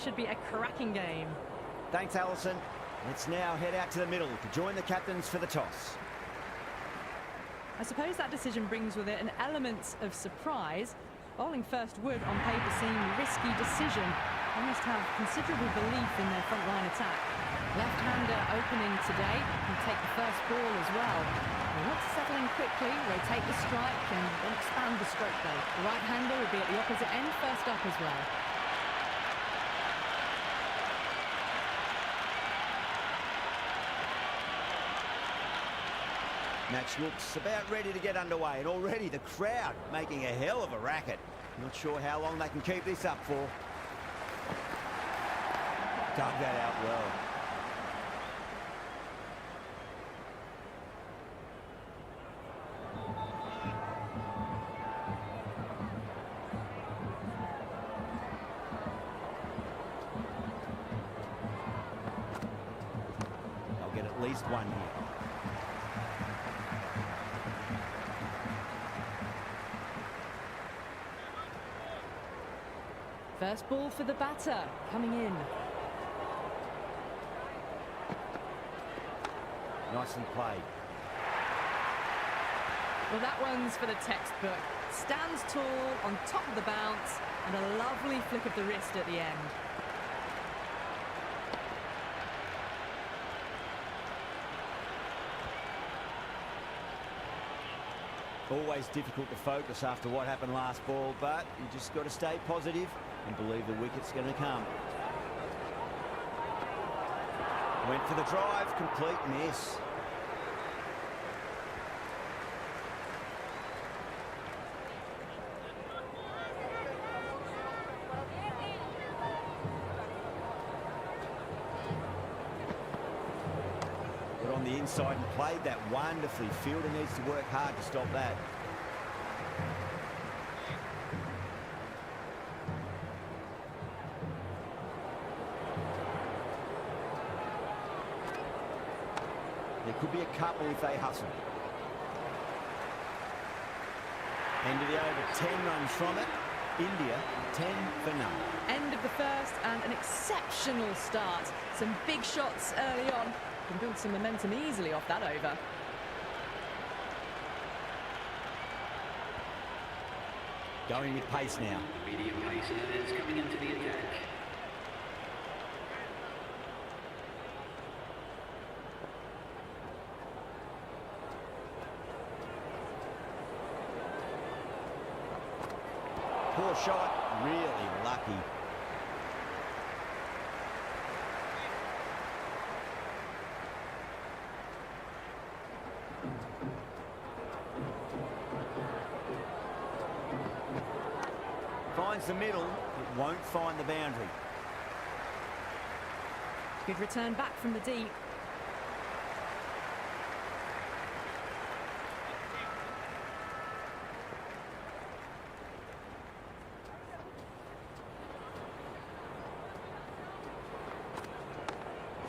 should be a cracking game. Thanks, Alison. Let's now head out to the middle to join the captains for the toss. I suppose that decision brings with it an element of surprise. Bowling first would, on paper, seem a risky decision. They must have considerable belief in their front line attack. Left-hander opening today can take the first ball as well. They want to settle in quickly, rotate the strike and then expand the stroke play. The right-hander will be at the opposite end, first up as well. Match looks about ready to get underway, and already the crowd making a hell of a racket. Not sure how long they can keep this up for. Dug that out well. They'll get at least one here. First ball for the batter, coming in. Nicely played. Well, that one's for the textbook. Stands tall, on top of the bounce, and a lovely flick of the wrist at the end. Always difficult to focus after what happened last ball, but you just got to stay positive and believe the wicket's going to come. Went for the drive, complete miss. Got on the inside and played that wonderfully. Fielder needs to work hard to stop that. There could be a couple if they hustle. End of the over, 10 runs from it. India, 10 for none. End of the first and an exceptional start. Some big shots early on. Can build some momentum easily off that over. Going with pace now. Medium pace is coming into the attack. Poor shot, really lucky. Finds the middle, it won't find the boundary. Good return back from the deep.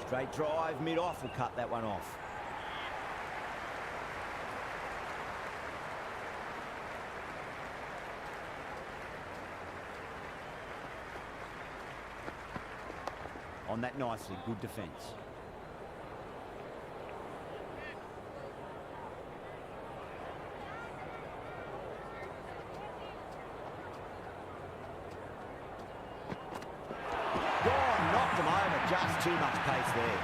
Straight drive, mid-off will cut that one off. On that nicely, good defence. Gone, knocked him over, just too much pace there.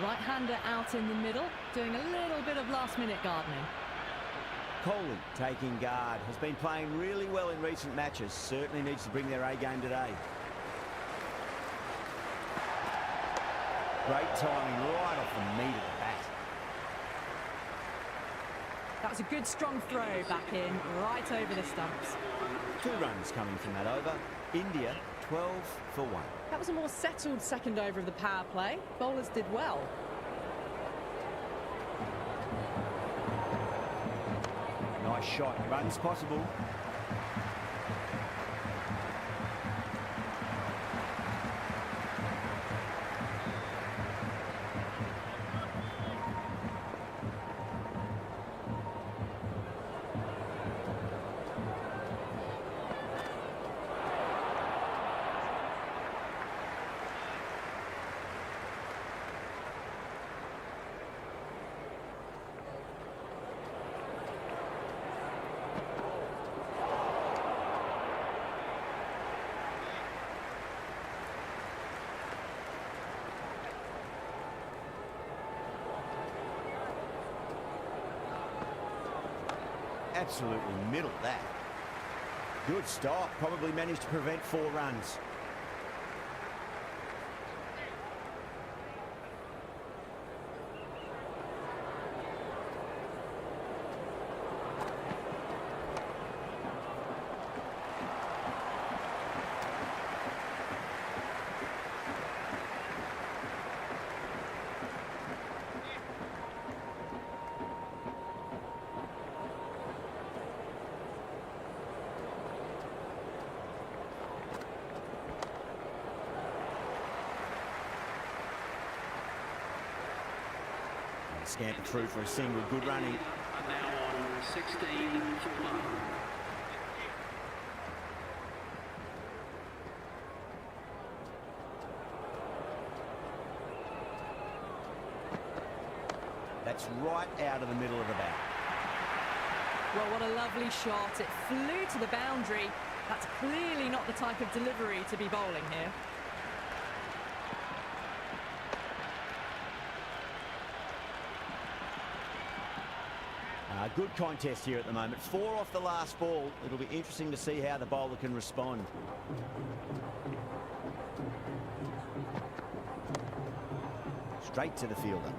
Right-hander out in the middle, doing a little bit of last-minute gardening. Kohli taking guard, has been playing really well in recent matches, certainly needs to bring their A-game today. Great timing right off the meat of the bat. That was a good strong throw back in, right over the stumps. 2 runs coming from that over. India 12 for 1. That was a more settled second over of the power play. Bowlers did well. Nice shot. Runs possible. Absolutely middle that. Good stop. Probably managed to prevent 4 runs. Scamper through for a single. Good running. Now on 16 for 1. That's right out of the middle of the bat. Well, what a lovely shot. It flew to the boundary. That's clearly not the type of delivery to be bowling here. Good contest here at the moment. 4 off the last ball. It'll be interesting to see how the bowler can respond. Straight to the fielder.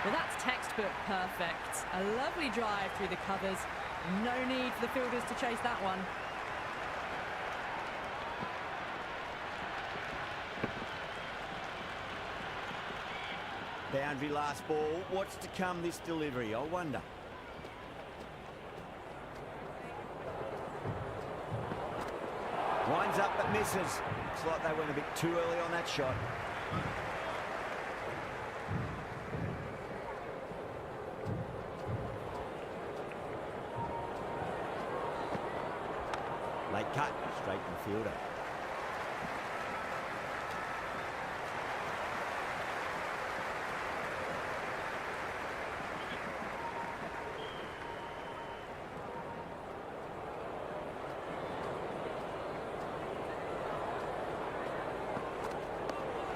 Well, that's textbook perfect. A lovely drive through the covers. No need for the fielders to chase that one. Boundary last ball. What's to come this delivery? I wonder. Winds up but misses. Looks like they went a bit too early on that shot. Late cut, straight to the fielder.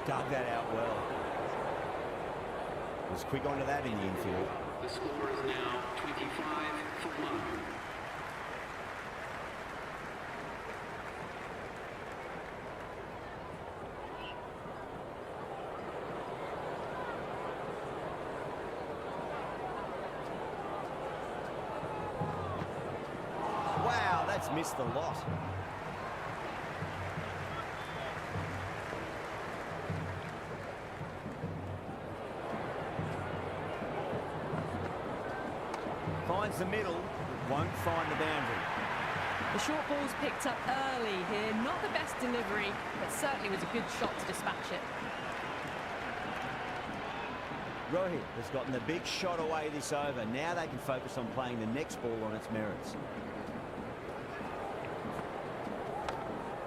Dug that out well. Was quick onto that in the infield. The score is now 25 for 1. Wow, that's missed the lot. Finds the middle, but won't find the boundary. The short ball's picked up early here. Not the best delivery, but certainly was a good shot to dispatch it. Rohit has gotten the big shot away this over. Now they can focus on playing the next ball on its merits.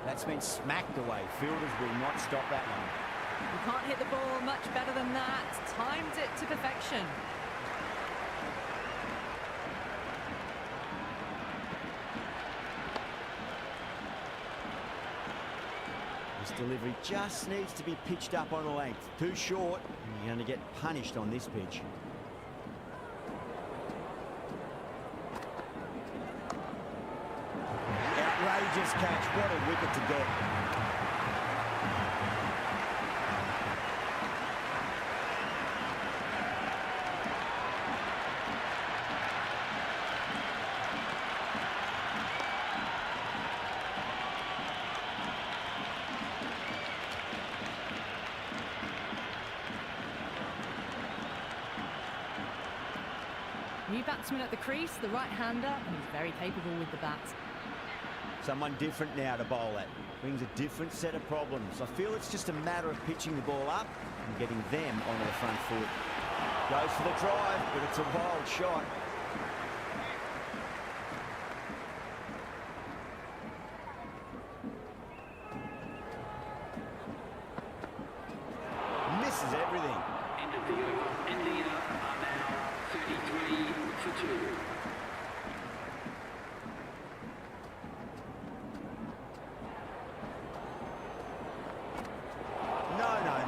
That's been smacked away. Fielders will not stop that one. You can't hit the ball much better than that. Timed it to perfection. This delivery just needs to be pitched up on a length. Too short, and you're going to get punished on this pitch. Nice catch. What a wicket to get. New batsman at the crease, the right-hander, and he's very capable with the bat. Someone different now to bowl at. Brings a different set of problems. I feel it's just a matter of pitching the ball up and getting them onto the front foot. Goes for the drive, but it's a wild shot. Misses everything. End of the over. India are now 33 for 2.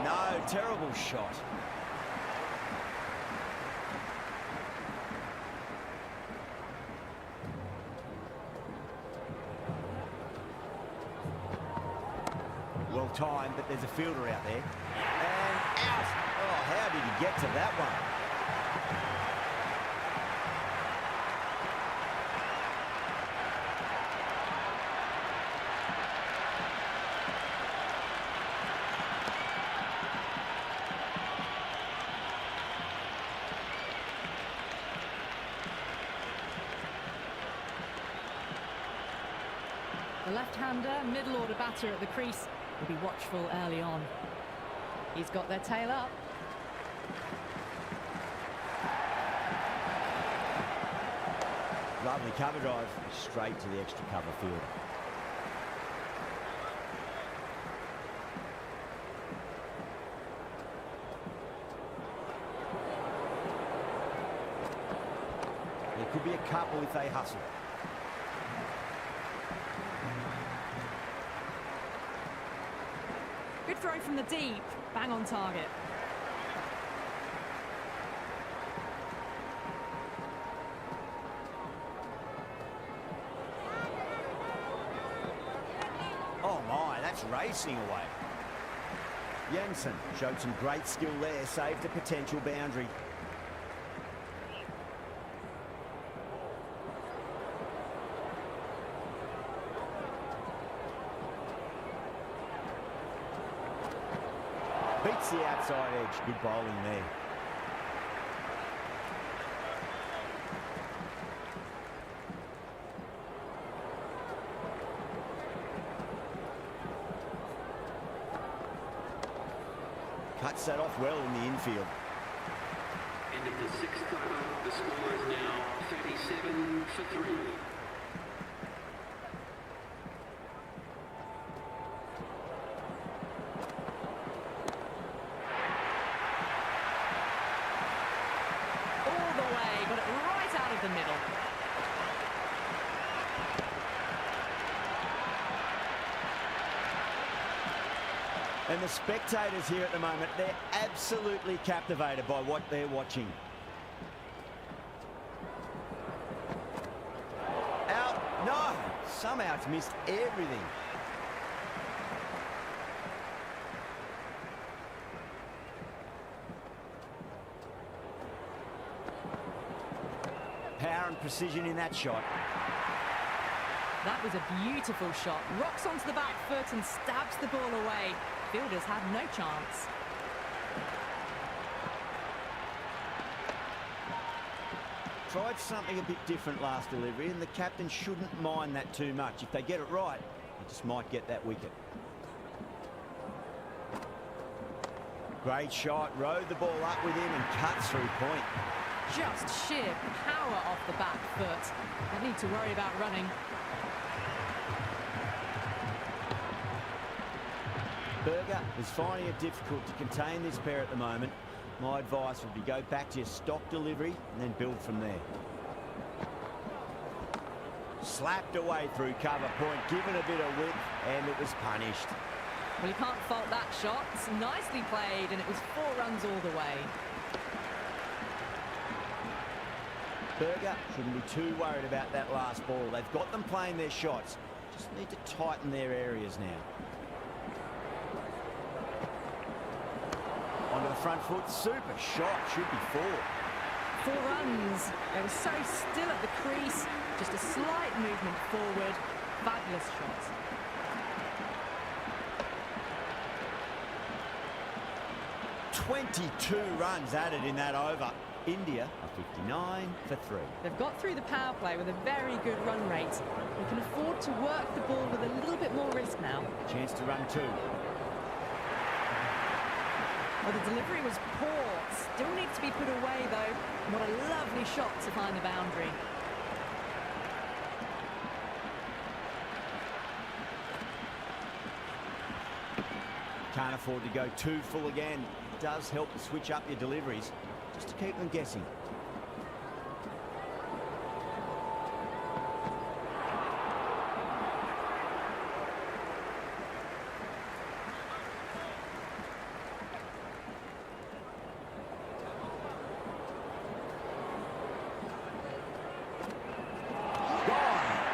No, terrible shot. Well timed, but there's a fielder out there. And out. Oh, how did he get to that one? The left-hander, middle-order batter at the crease, will be watchful early on. He's got their tail up. Lovely cover drive, straight to the extra cover field. There could be a couple if they hustle. Good throw from the deep, bang on target. Oh my, that's racing away. Jensen showed some great skill there, saved a potential boundary. Beats the outside edge. Good bowling there. Cuts that off well in the infield. End of the 6th over. The score is now 37 for 3. The middle. And the spectators here at the moment, they're absolutely captivated by what they're watching. Out. No! Somehow it's missed everything. Power and precision in that shot. That was a beautiful shot. Rocks onto the back foot and stabs the ball away. Fielders had no chance. Tried something a bit different last delivery, and the captain shouldn't mind that too much. If they get it right, they just might get that wicket. Great shot, rode the ball up with him and cuts through point. Just sheer power off the back foot. Don't need to worry about running. Berger is finding it difficult to contain this pair at the moment. My advice would be go back to your stock delivery and then build from there. Slapped away through cover point, given a bit of width, and it was punished. Well, you can't fault that shot. It's nicely played, and it was 4 runs all the way. Berger shouldn't be too worried about that last ball. They've got them playing their shots. Just need to tighten their areas now. Onto the front foot, super shot, should be 4. 4 runs. They were so still at the crease. Just a slight movement forward. Fabulous shot. "22 runs added in that over. India are 59 for 3. They've got through the power play with a very good run rate. They can afford to work the ball with a little bit more risk now. Chance to run 2. Well, the delivery was poor. Still needs to be put away, though. What a lovely shot to find the boundary. Can't afford to go too full again. It does help to switch up your deliveries, just to keep them guessing.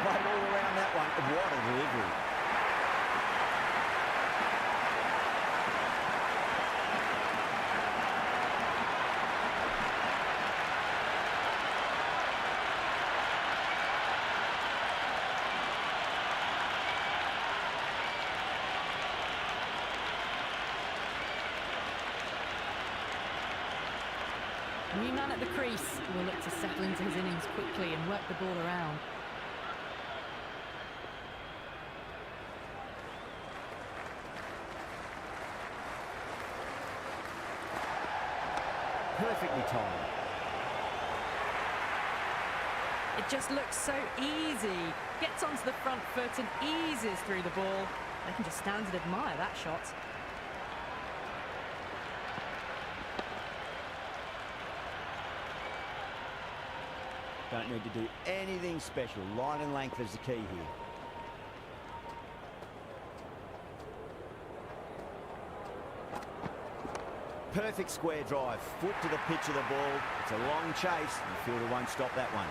Played all around that one. What a delivery. New man at the crease will look to settle into his innings quickly and work the ball around. Perfectly timed. It just looks so easy. Gets onto the front foot and eases through the ball. They can just stand and admire that shot. Don't need to do anything special. Line and length is the key here. Perfect square drive. Foot to the pitch of the ball. It's a long chase. The fielder won't stop that one.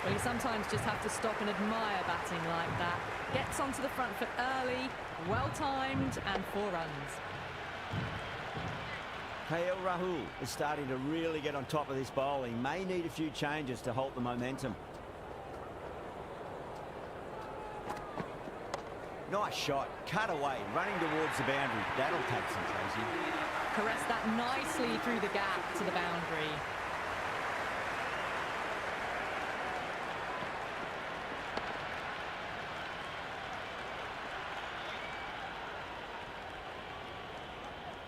Well, you sometimes just have to stop and admire batting like that. Gets onto the front foot early, well-timed, and 4 runs. KL Rahul is starting to really get on top of this bowling. May need a few changes to halt the momentum. Nice shot. Cut away. Running towards the boundary. That'll take some chasing. Caressed that nicely through the gap to the boundary.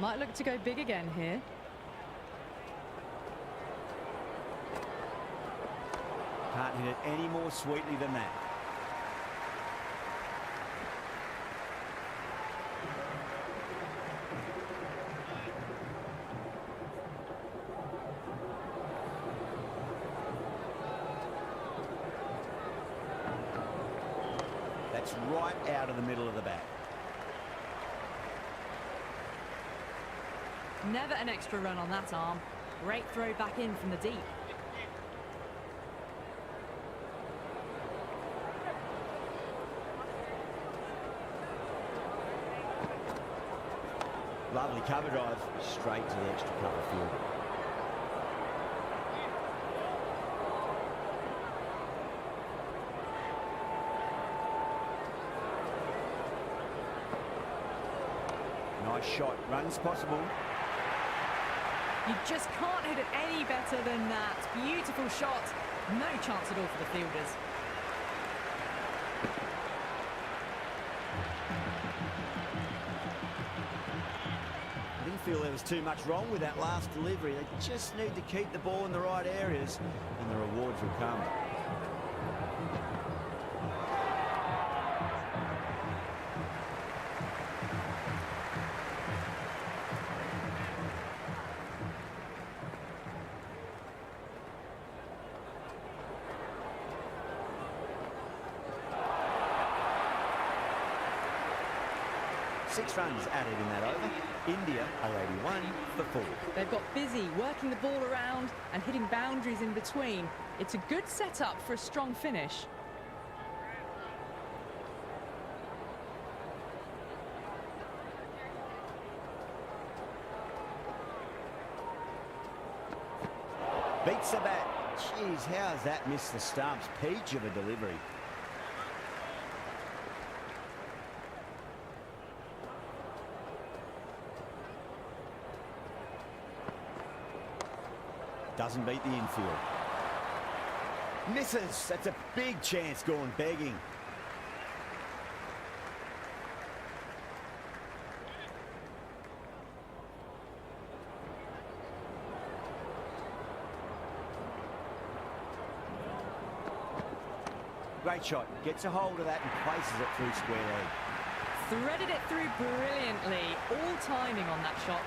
Might look to go big again here. Can't hit it any more sweetly than that. That's right out of the middle of the bat. Never an extra run on that arm. Great throw back in from the deep. Lovely cover drive, straight to the extra cover field. Nice shot, runs possible. You just can't hit it any better than that. Beautiful shot. No chance at all for the fielders. I didn't feel there was too much wrong with that last delivery. They just need to keep the ball in the right areas and the rewards will come. Six runs added in that over. India are 81 for 4. They've got busy working the ball around and hitting boundaries in between. It's a good setup for a strong finish. Beats the bat. Jeez, how has that missed the stumps? Peach of a delivery. Doesn't beat the infield. Misses. That's a big chance gone begging. Great shot. Gets a hold of that and places it through square leg. Threaded it through brilliantly. All timing on that shot.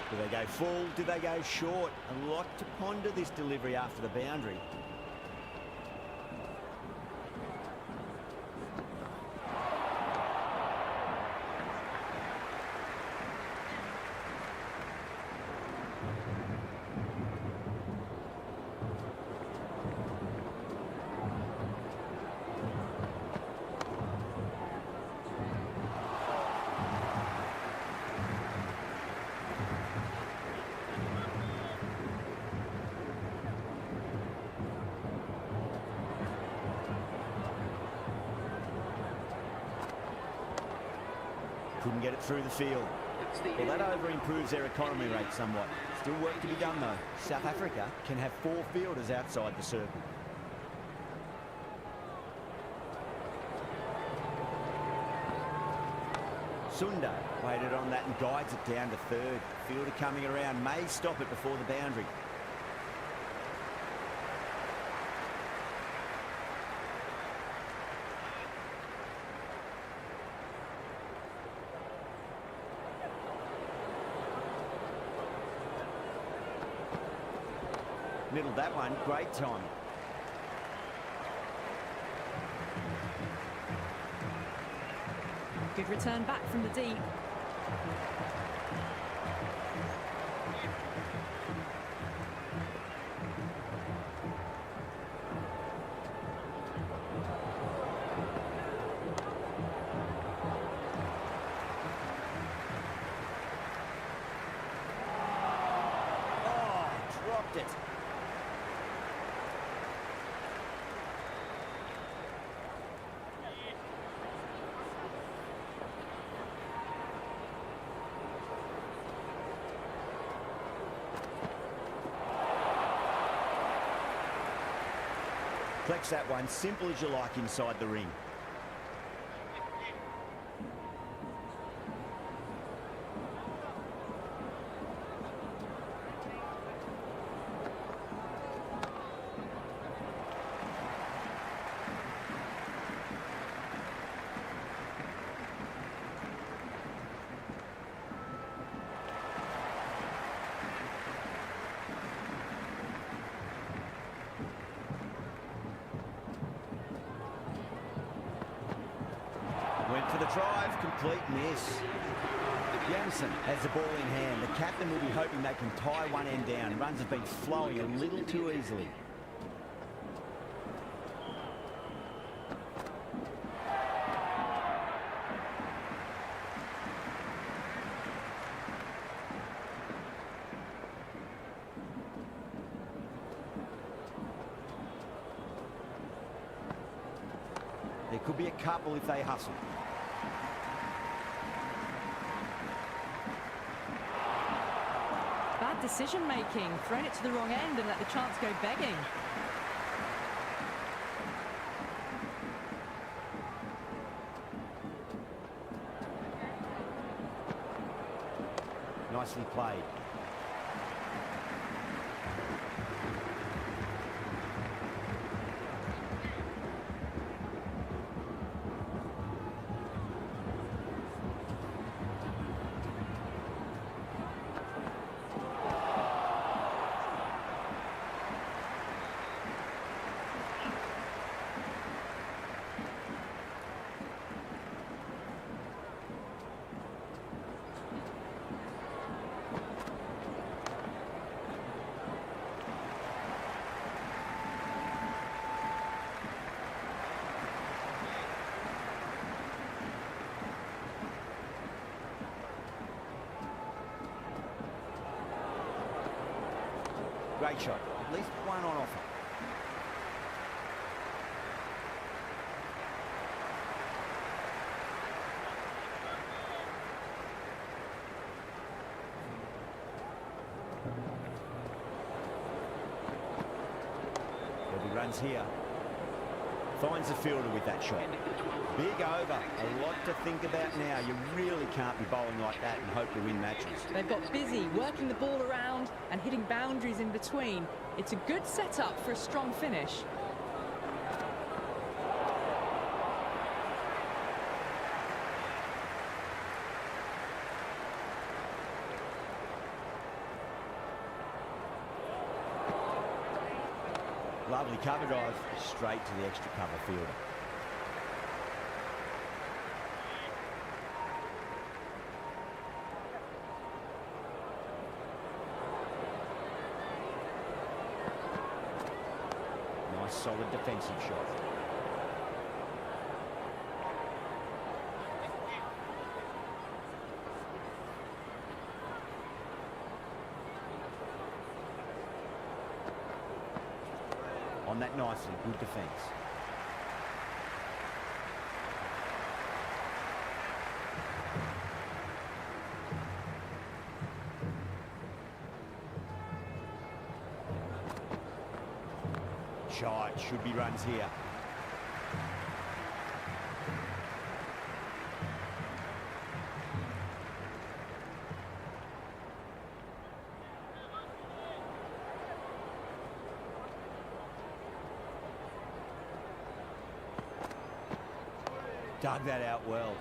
Do they go full? Do they go short? A lot to ponder this delivery after the boundary. Couldn't get it through the field. Well, that over improves their economy rate somewhat. Still work to be done, though. South Africa can have 4 fielders outside the circle. Sunda waited on that and guides it down to third. Fielder coming around may stop it before the boundary. Middled that one, great timing. Good return back from the deep. Oh, dropped it. Flex that one, simple as you like inside the ring. Went for the drive, complete miss. Jansen has the ball in hand. The captain will be hoping they can tie one end down. Runs have been flowing a little too easily. There could be a couple if they hustle. Bad decision making. Thrown it to the wrong end and let the chance go begging. Nicely played. Great shot. At least one on offer. There'll be runs here. Finds the fielder with that shot. Big over. A lot to think about now. You really can't be bowling like that and hope to win matches. They've got busy working the ball around and hitting boundaries in between. It's a good setup for a strong finish. Lovely cover drive, straight to the extra cover fielder. Nice solid defensive shot. On that nicely, good defence. Shot, should be runs here. Dug that out well.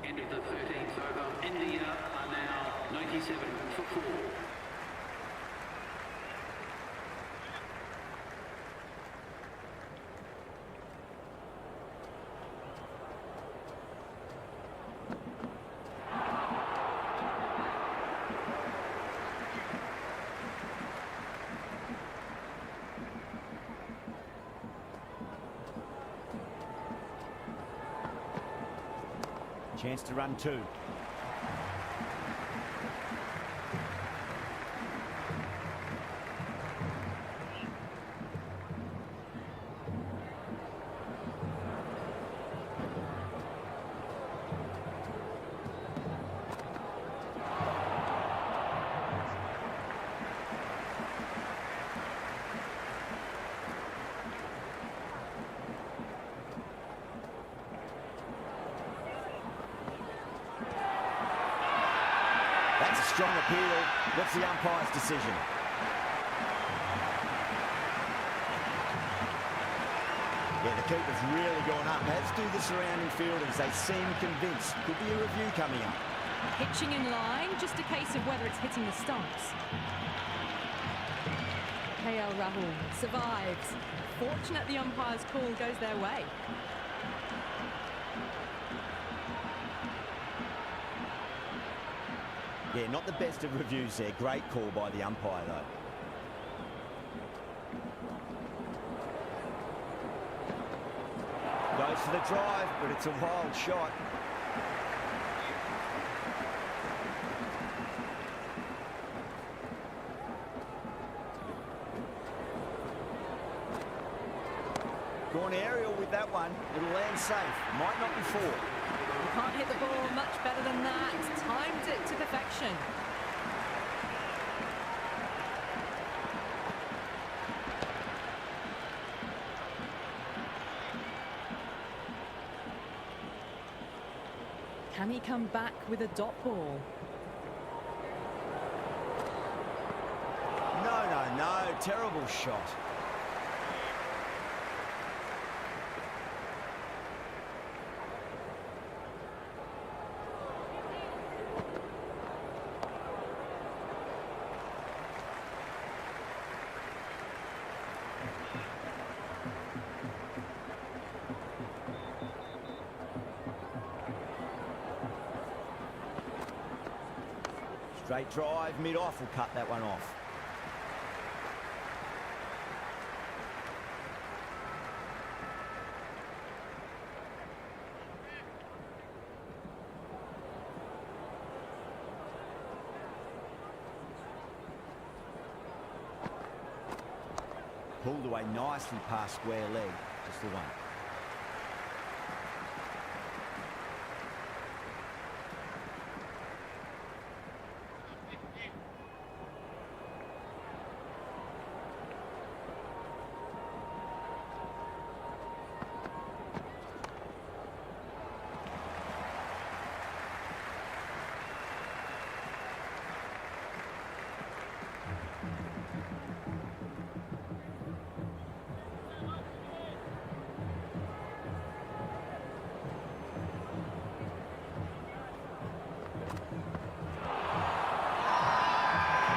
End of the 13th over. India are now 97 for 4. Chance to run two. That's a strong appeal. What's the umpire's decision? Yeah, the keeper's really gone up, as do the surrounding fielders. They seem convinced. Could be a review coming up. Pitching in line, just a case of whether it's hitting the stumps. KL Rahul survives. Fortunate the umpire's call goes their way. Yeah, not the best of reviews there. Great call by the umpire, though. Goes for the drive, but it's a wild shot. Gone aerial with that one. It'll land safe. Might not be four. You can't hit the ball much better than that. Timed it to perfection. Can he come back with a dot ball? No. Terrible shot. Straight drive, mid-off will cut that one off. Pulled away nicely past square leg. Just the one.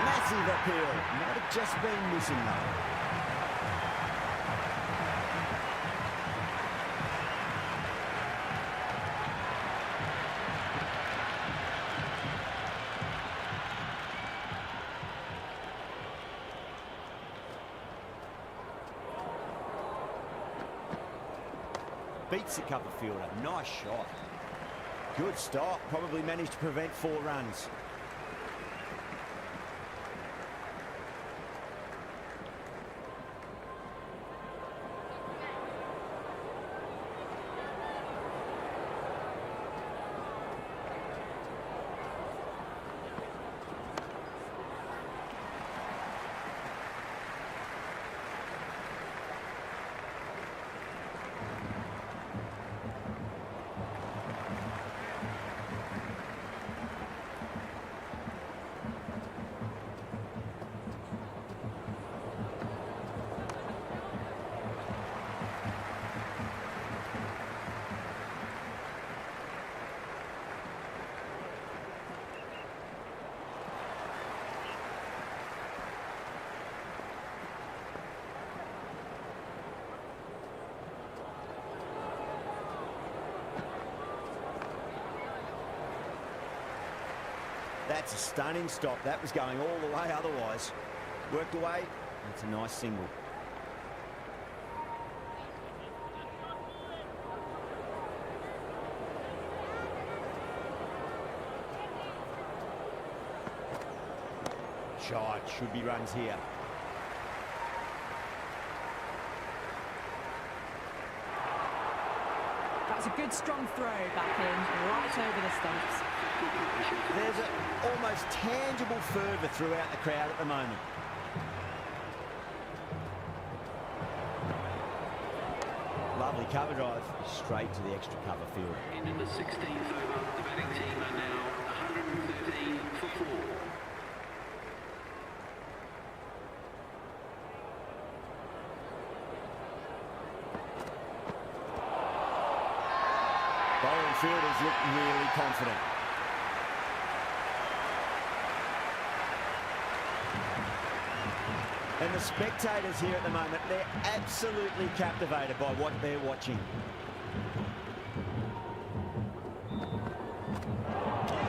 Massive appeal. Might have just been missing though. Beats the cover fielder. Nice shot. Good stop. Probably managed to prevent 4 runs. That's a stunning stop. That was going all the way otherwise. Worked away. That's a nice single. Shot. Should be runs here. That's a good strong throw back in, right over the stumps. There's an almost tangible fervour throughout the crowd at the moment. Lovely cover drive, straight to the extra cover field. Into the 16th over, the batting team are now 113 for 4. Bowling fielders look really confident. And the spectators here at the moment, they're absolutely captivated by what they're watching.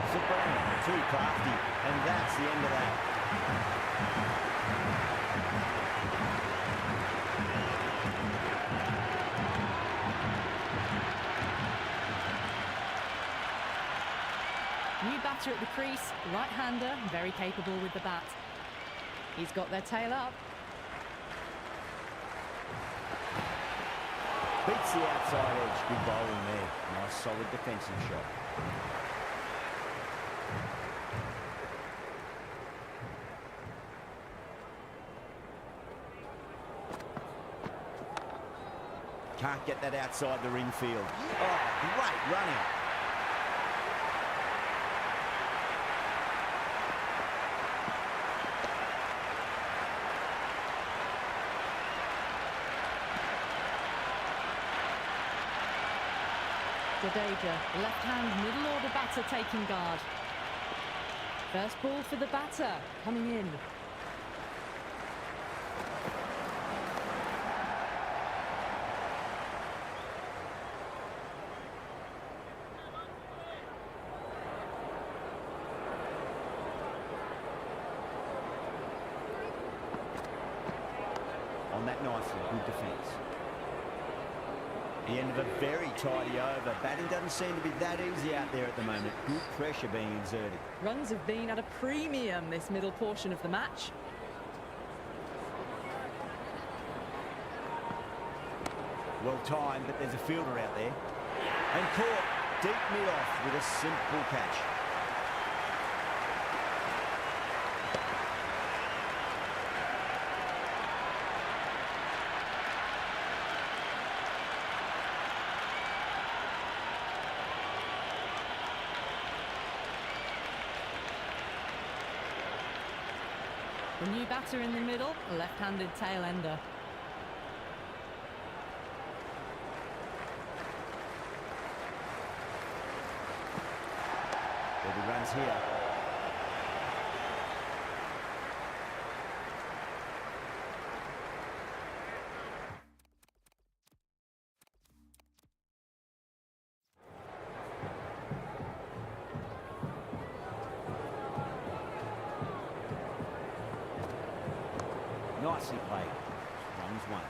Soprano, too crafty, and that's the end of that. New batter at the crease, right-hander, very capable with the bat. He's got their tail up. Beats the outside edge. Good bowling there. Nice solid defensive shot. Can't get that outside the ring field. Oh, great run out. Jadeja, left-hand middle order batter taking guard. First ball for the batter, coming in. On that nicely, good defence. The end of a very tidy over. Batting doesn't seem to be that easy out there at the moment. Good pressure being exerted. Runs have been at a premium this middle portion of the match. Well timed, but there's a fielder out there. And caught deep mid-off with a simple catch. The new batter in the middle, a left-handed tail ender. There'll be runs here. Nicely played. Runs one.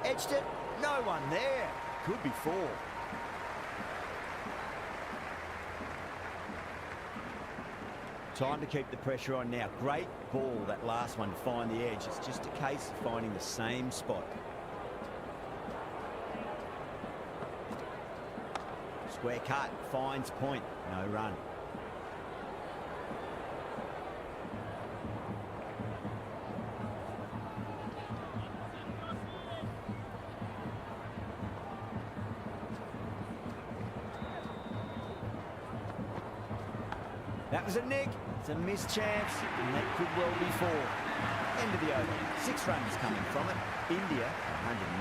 Edged it. No one there. Could be four. Time to keep the pressure on now. Great ball, that last one, to find the edge. It's just a case of finding the same spot. Square cut, finds point, no run. That was a nick. It's a missed chance, and that could well be four. End of the over. 6 runs coming from it. India,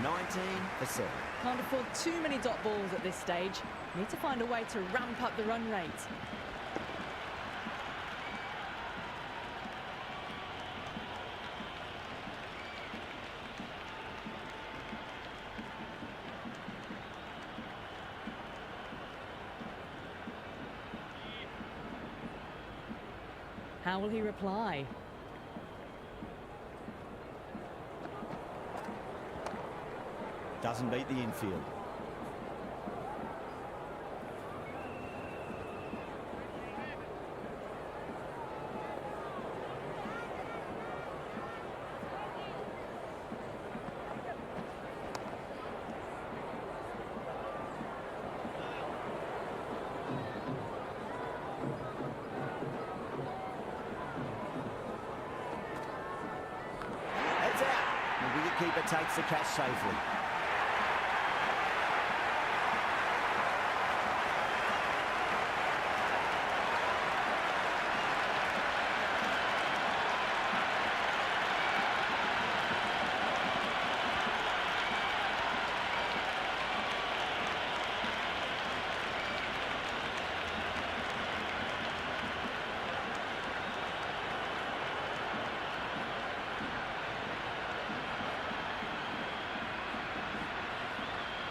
119 for 7. Can't afford too many dot balls at this stage. Need to find a way to ramp up the run rate. How will he reply? Doesn't beat the infield. Keeper takes the catch safely.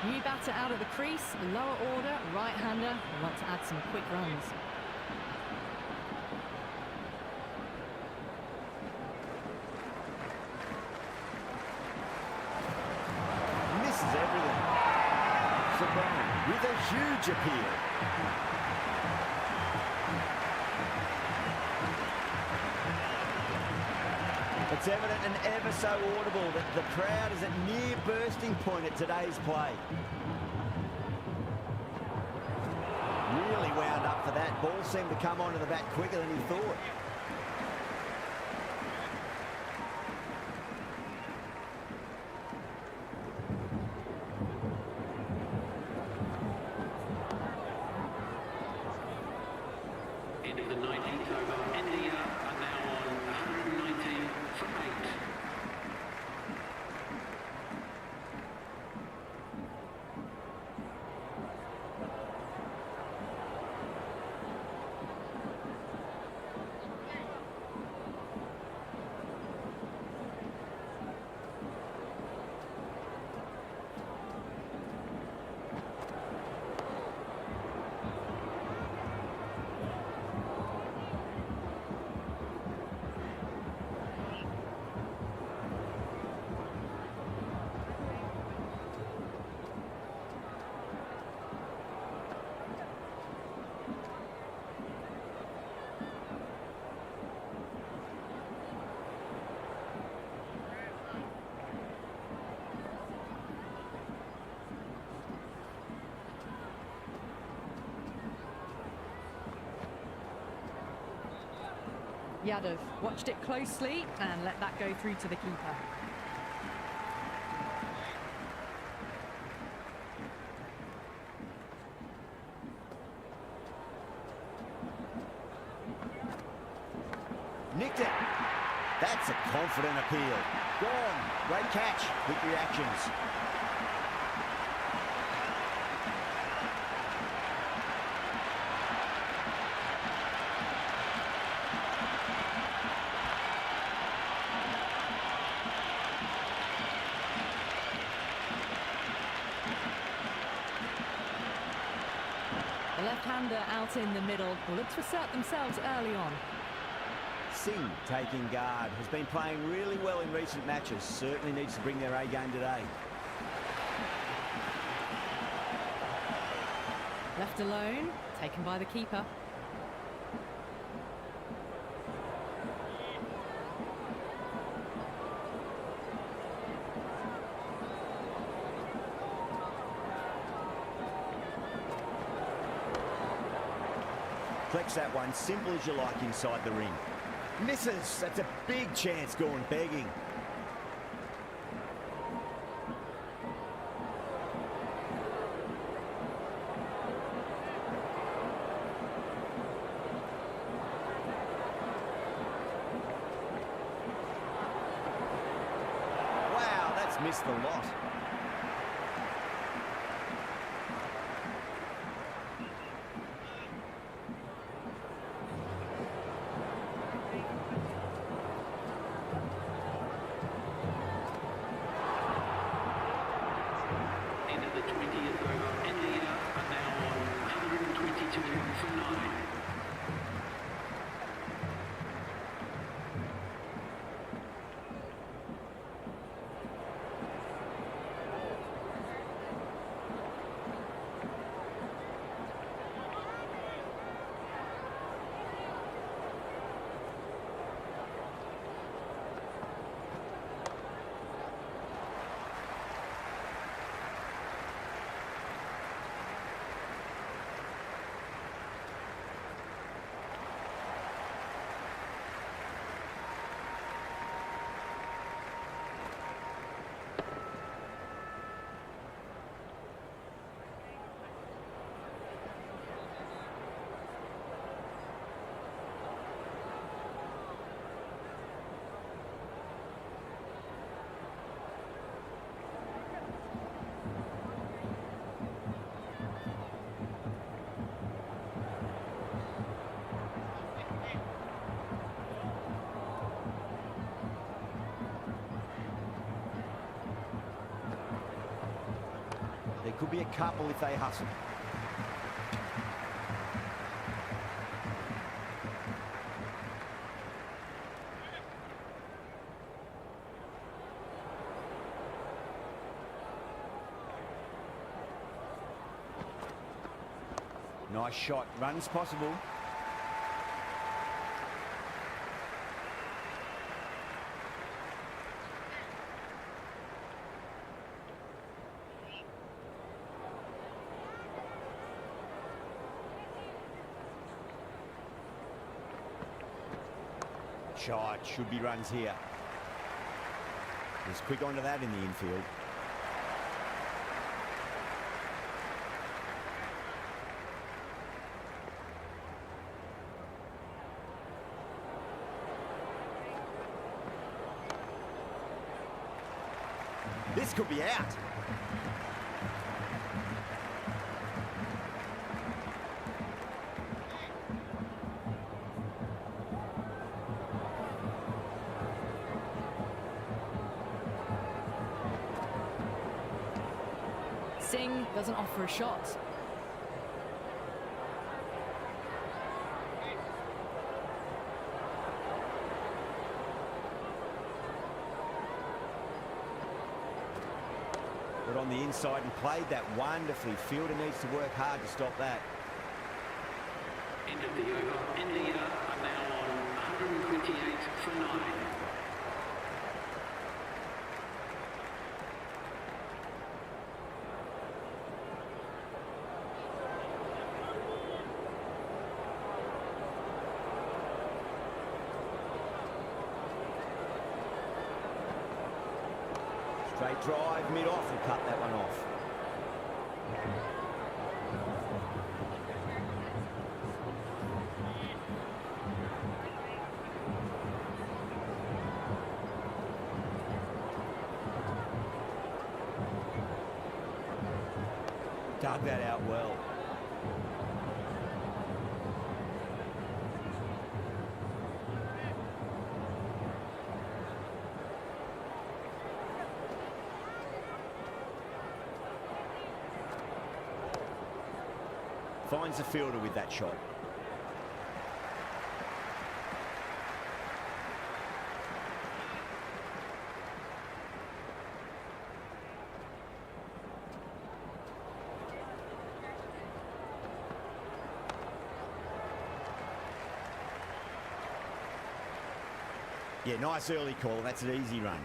New batter out of the crease, lower order, right-hander, want to add some quick runs. Misses everything. Sabrone with a huge appeal. It's evident and ever so audible that the crowd is at near bursting point at today's play. Really wound up for that. Ball seemed to come onto the bat quicker than he thought. End of the 19th over. India are now on 119 for 8. Yadav watched it closely and let that go through to the keeper. Nicked it. That's a confident appeal. Gone. Great catch. Quick reactions. The left-hander out in the middle will look to assert themselves early on. Singh taking guard. Has been playing really well in recent matches. Certainly needs to bring their A game today. Left alone, taken by the keeper. Flex that one, simple as you like inside the ring. Misses. That's a big chance gone begging. Wow, that's missed the lot. Into the 20th over. India are now on 122 for 9. There could be a couple if they hustle. Nice shot. Runs possible. Shot. Should be runs here. He's quick onto that in the infield. This could be out. Singh doesn't offer a shot. Got on the inside and played that wonderfully. Fielder needs to work hard to stop that. End of the over. India are now on 128 for 9. Straight drive, mid-off, and cut that one off. Dug that out well. Finds the fielder with that shot. Yeah, nice early call. That's an easy run.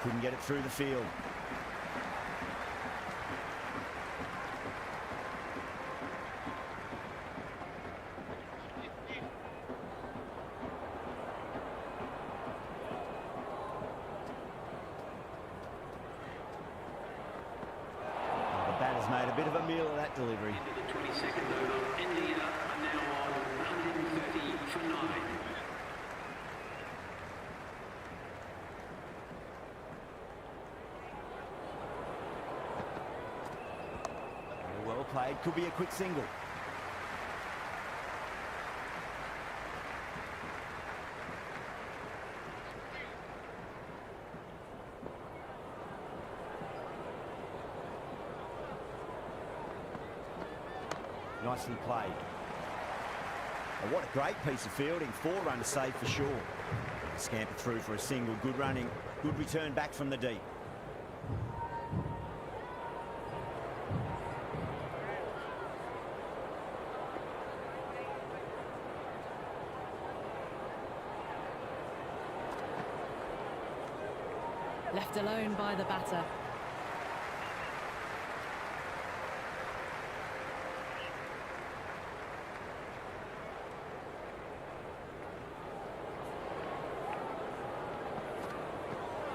Couldn't get it through the field. The batter's made a bit of a meal of that delivery. Into the 22nd over, India are now on 130 for 9. Well played, could be a quick single. Nicely played. Oh, what a great piece of fielding. 4 runs saved for sure. Scampered through for a single. Good running. Good return back from the deep. Left alone by the batter.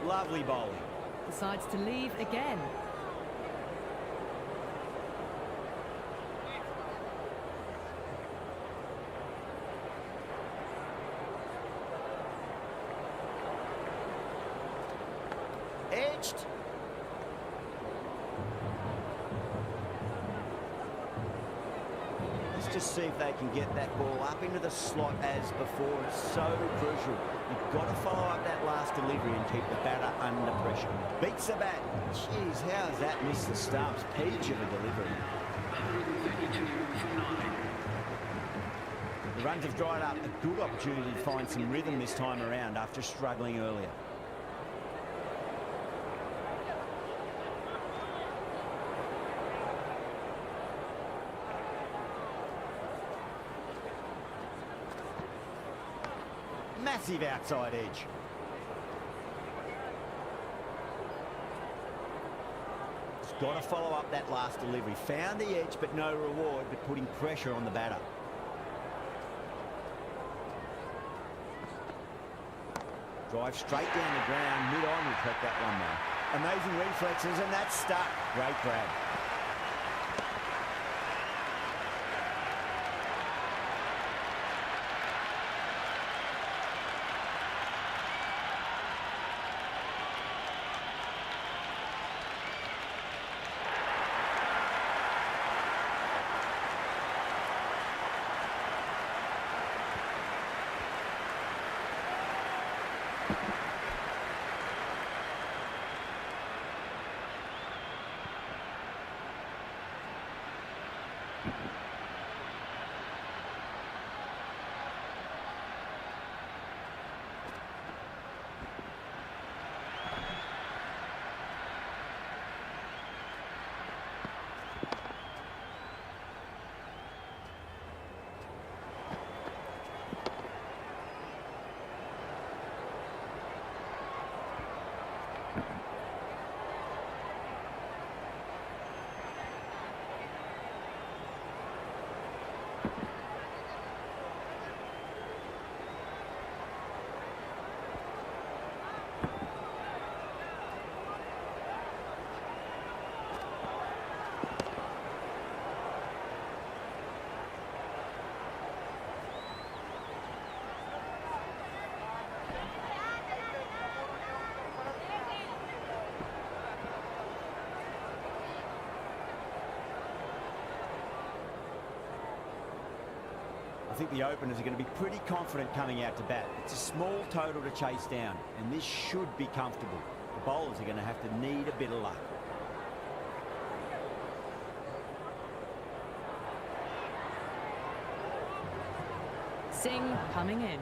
Lovely bowling. Decides to leave again. Edged. Let's just see if they can get that ball up into the slot as before. It's so crucial. You've got to follow up that last delivery and keep the batter under pressure. Beats the bat. Jeez, how has that missed the stumps? Peach of a delivery. 132 for 9. The runs have dried up. A good opportunity to find some rhythm this time around after struggling earlier. Massive outside edge. It's got to follow up that last delivery. Found the edge, but no reward, but putting pressure on the batter. Drive straight down the ground, mid-on, will collect that one though. Amazing reflexes, and that's stuck. Great grab. I think the openers are going to be pretty confident coming out to bat. It's a small total to chase down, and this should be comfortable. The bowlers are going to have to need a bit of luck. Singh coming in.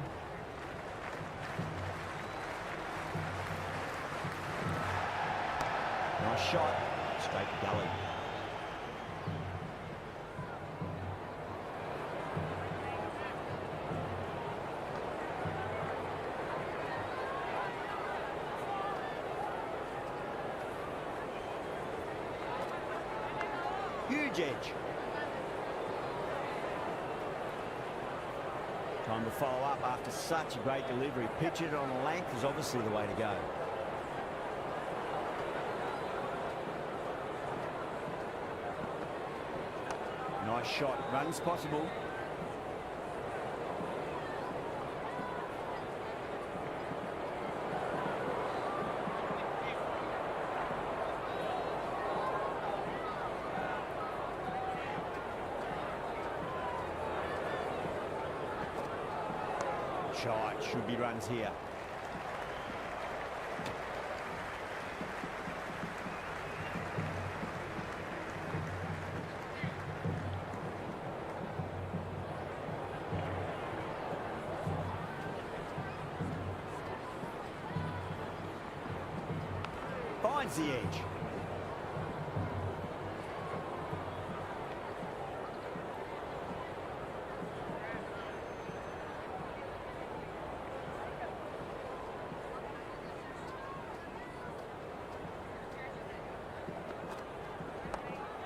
Nice shot, straight gully. Huge edge. Time to follow up after such a great delivery. Pitch it on a length is obviously the way to go. Nice shot. Runs possible. Shot. Should be runs here. Finds the edge.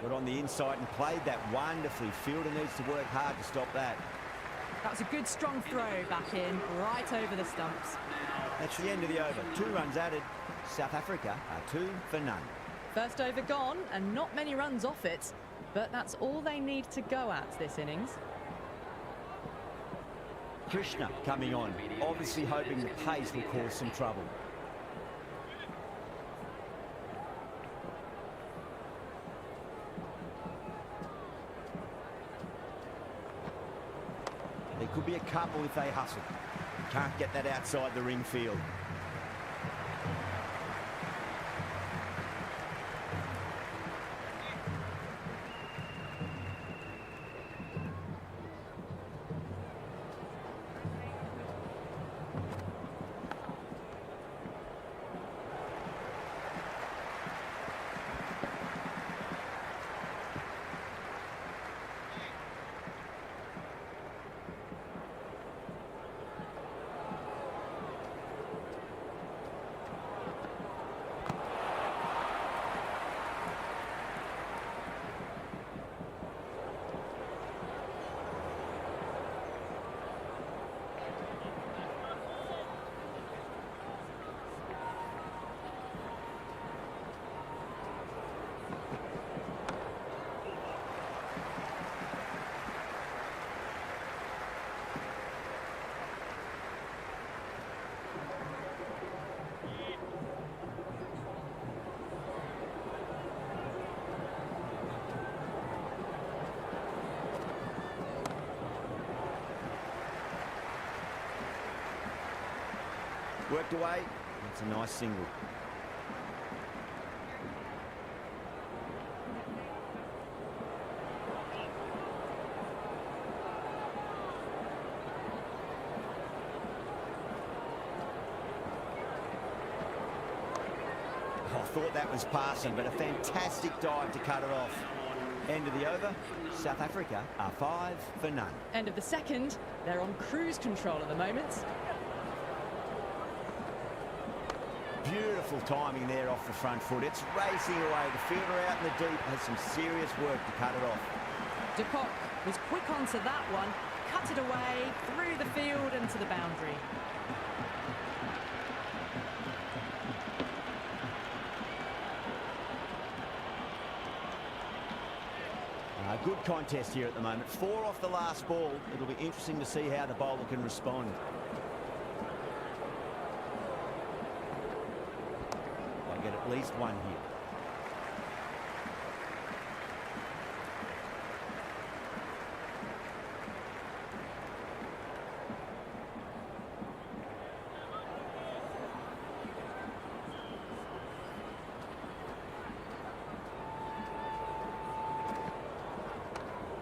Got on the inside and played that wonderfully. Fielder needs to work hard to stop that. That was a good strong throw back in, right over the stumps. That's the end of the over. 2 runs added. South Africa are 2 for none. First over gone, and not many runs off it, but that's all they need to go at this innings. Krishna coming on, obviously hoping the pace will cause some trouble. There could be a couple if they hustle. Can't get that outside the ring field. Worked away. It's a nice single. I thought that was passing, but a fantastic dive to cut it off. End of the over. South Africa are 5 for none. End of the second. They're on cruise control at the moment. Beautiful timing there off the front foot. It's racing away. The fielder out in the deep has some serious work to cut it off. De Kock Was quick onto that one, cut it away, through the field and to the boundary. Good contest here at the moment. 4 off the last ball. It'll be interesting to see how the bowler can respond. They'll get at least one here.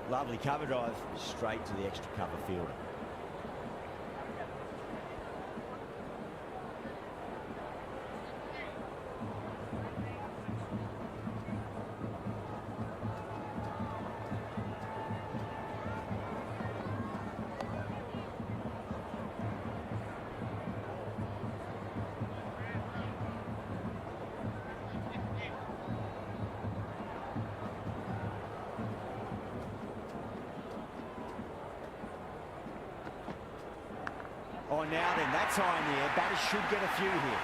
Lovely cover drive straight to the extra cover fielder. Oh, now then, that's high in the air. Batters should get a few here.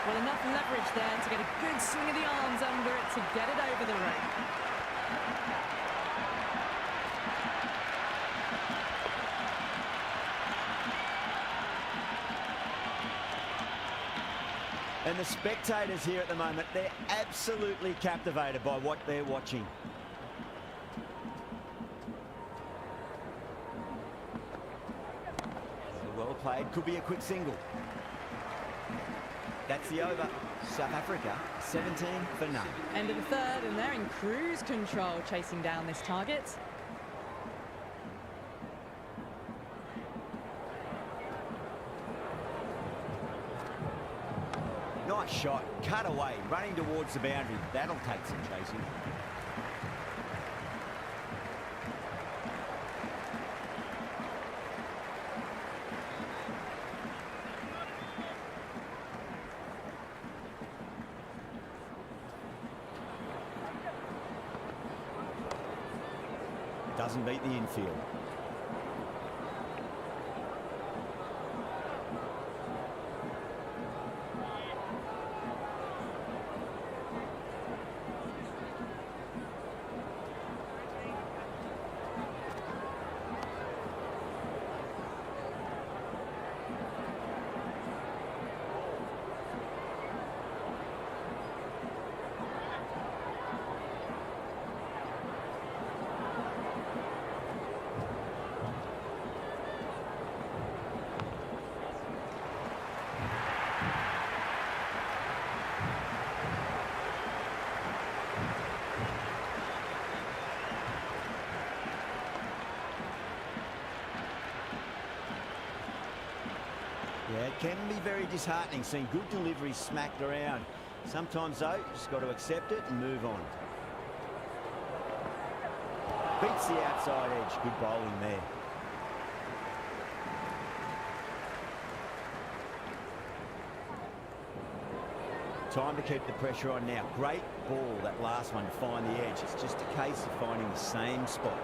Well, enough leverage there to get a good swing of the arms under it to get it over the rope. And the spectators here at the moment, they're absolutely captivated by what they're watching. Well played, could be a quick single. That's the over. South Africa, 17 for none. End of the third, and they're in cruise control, chasing down this target. Nice shot, cut away, running towards the boundary. That'll take some chasing. Doesn't beat the infield. Yeah, it can be very disheartening seeing good deliveries smacked around. Sometimes, though, you just got to accept it and move on. Beats the outside edge. Good bowling there. Time to keep the pressure on now. Great ball, that last one, to find the edge. It's just a case of finding the same spot.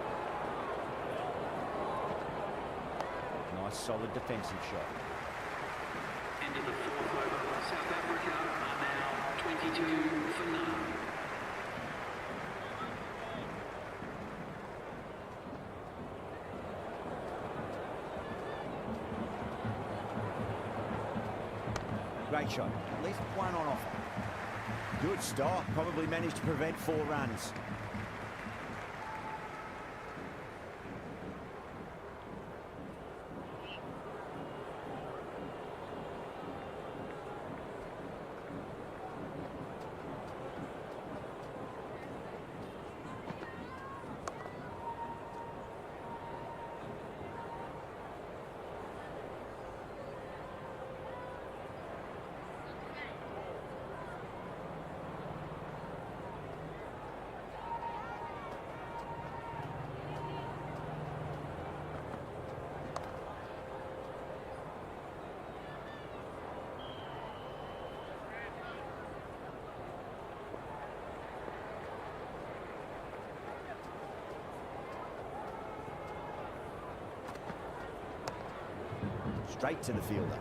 Nice, solid defensive shot. End of the fourth over. South Africa are now 22 for none. Great shot. At least one on offer. Good stop. Probably managed to prevent 4 runs. straight to the fielder.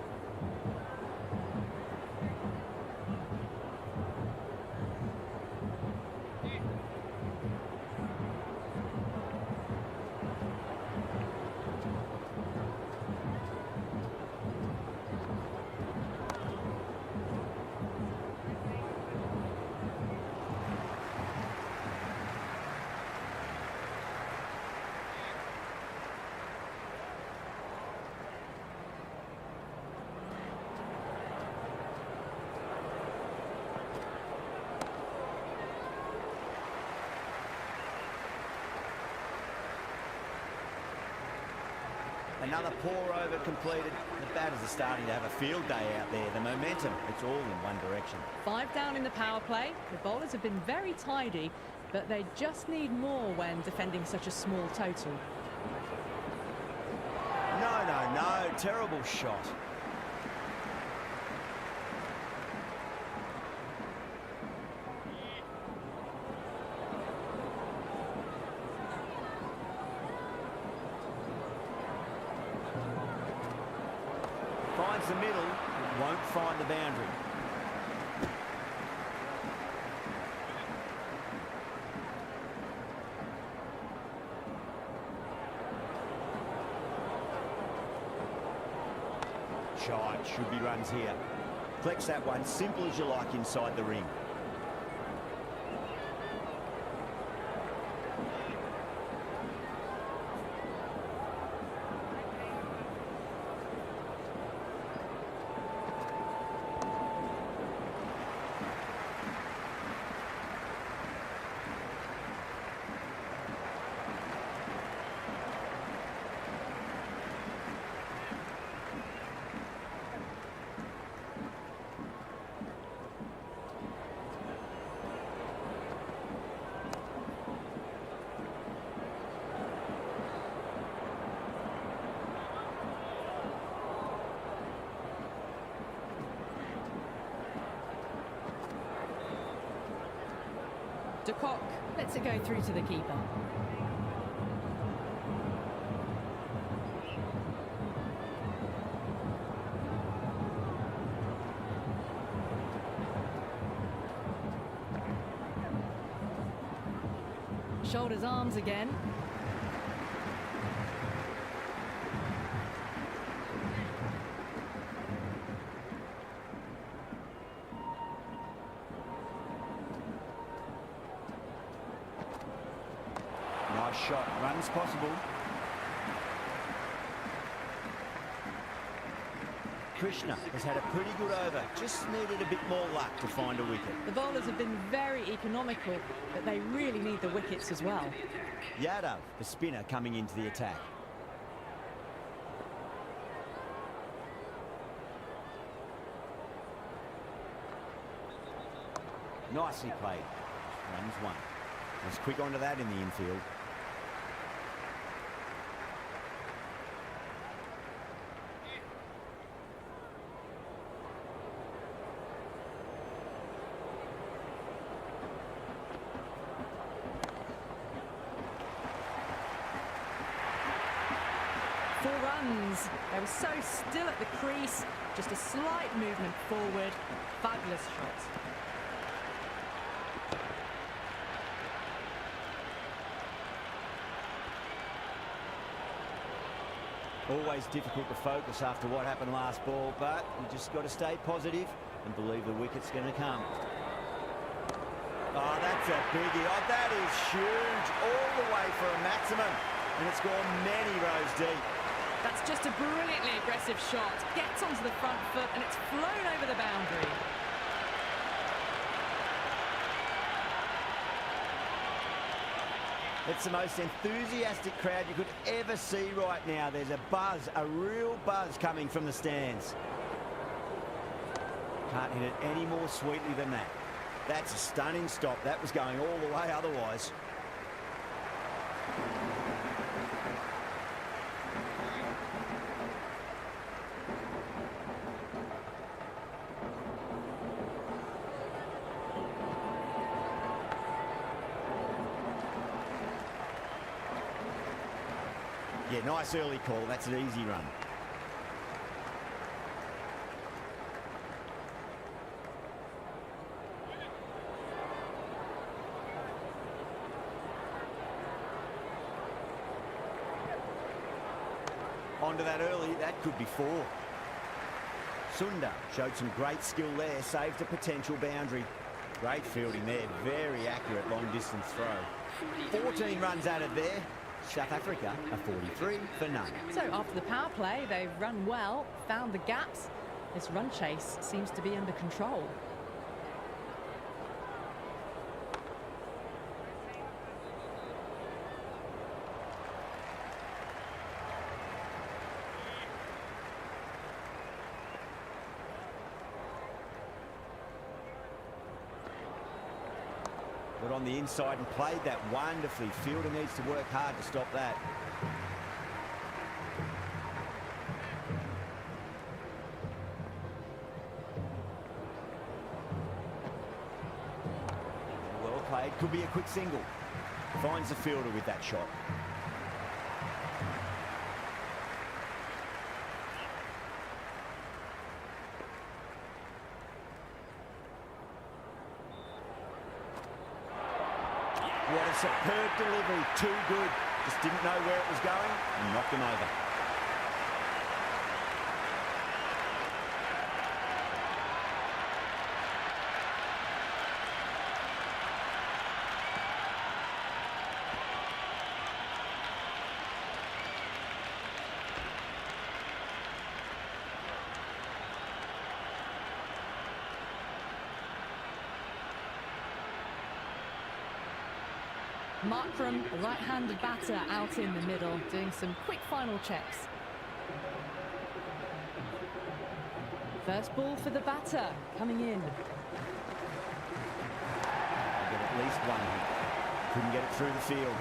Another pour over completed. The batters are starting to have a field day out there. The momentum, it's all in one direction. 5 down in the power play. The bowlers have been very tidy, but they just need more when defending such a small total. No. Terrible shot. Finds the middle, won't find the boundary. Shot, should be runs here. Collects that one, simple as you like inside the ring. De Kock lets it go through to the keeper. Shoulders arms again. Nice shot, runs possible. Krishna has had a pretty good over, just needed a bit more luck to find a wicket. The bowlers have been very economical, but they really need the wickets as well. Yadav, the spinner, coming into the attack. Nicely played. Runs one. Was quick onto that in the infield. Four runs. They were so still at the crease. Just a slight movement forward. Fabulous shot. Always difficult to focus after what happened last ball, but you just got to stay positive and believe the wicket's going to come. Oh, that's a biggie. Oh, that is huge. All the way for a maximum. And it's gone many rows deep. That's just a brilliantly aggressive shot. Gets onto the front foot and it's flown over the boundary. It's the most enthusiastic crowd you could ever see right now. There's a buzz, a real buzz coming from the stands. Can't hit it any more sweetly than that. That's a stunning stop. That was going all the way otherwise. Yeah, nice early call. That's an easy run. onto that early. That could be 4. Sunda showed some great skill there, saved a potential boundary. Great fielding there, very accurate long distance throw. 14 runs added there. South Africa are 43 for none. So after the power play, they've run well, found the gaps. This run chase seems to be under control. Got on the inside and played that wonderfully. Fielder needs to work hard to stop that. Well played. Could be a quick single. Finds the fielder with that shot. What a superb delivery, too good. Just didn't know where it was going and knocked him over. Markram, a right-handed batter, out in the middle, doing some quick final checks. First ball for the batter, coming in. Get at least one. Couldn't get it through the field.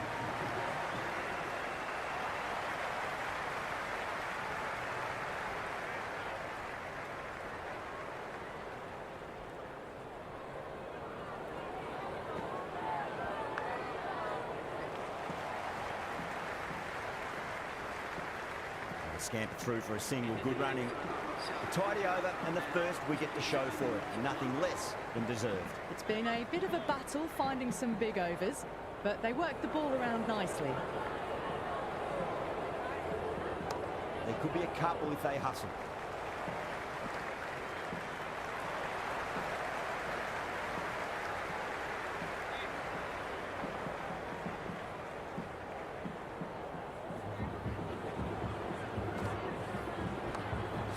Scamper through for a single, good running. A tidy over and the first wicket to show for it. Nothing less than deserved. It's been a bit of a battle finding some big overs, but they worked the ball around nicely. There could be a couple if they hustle.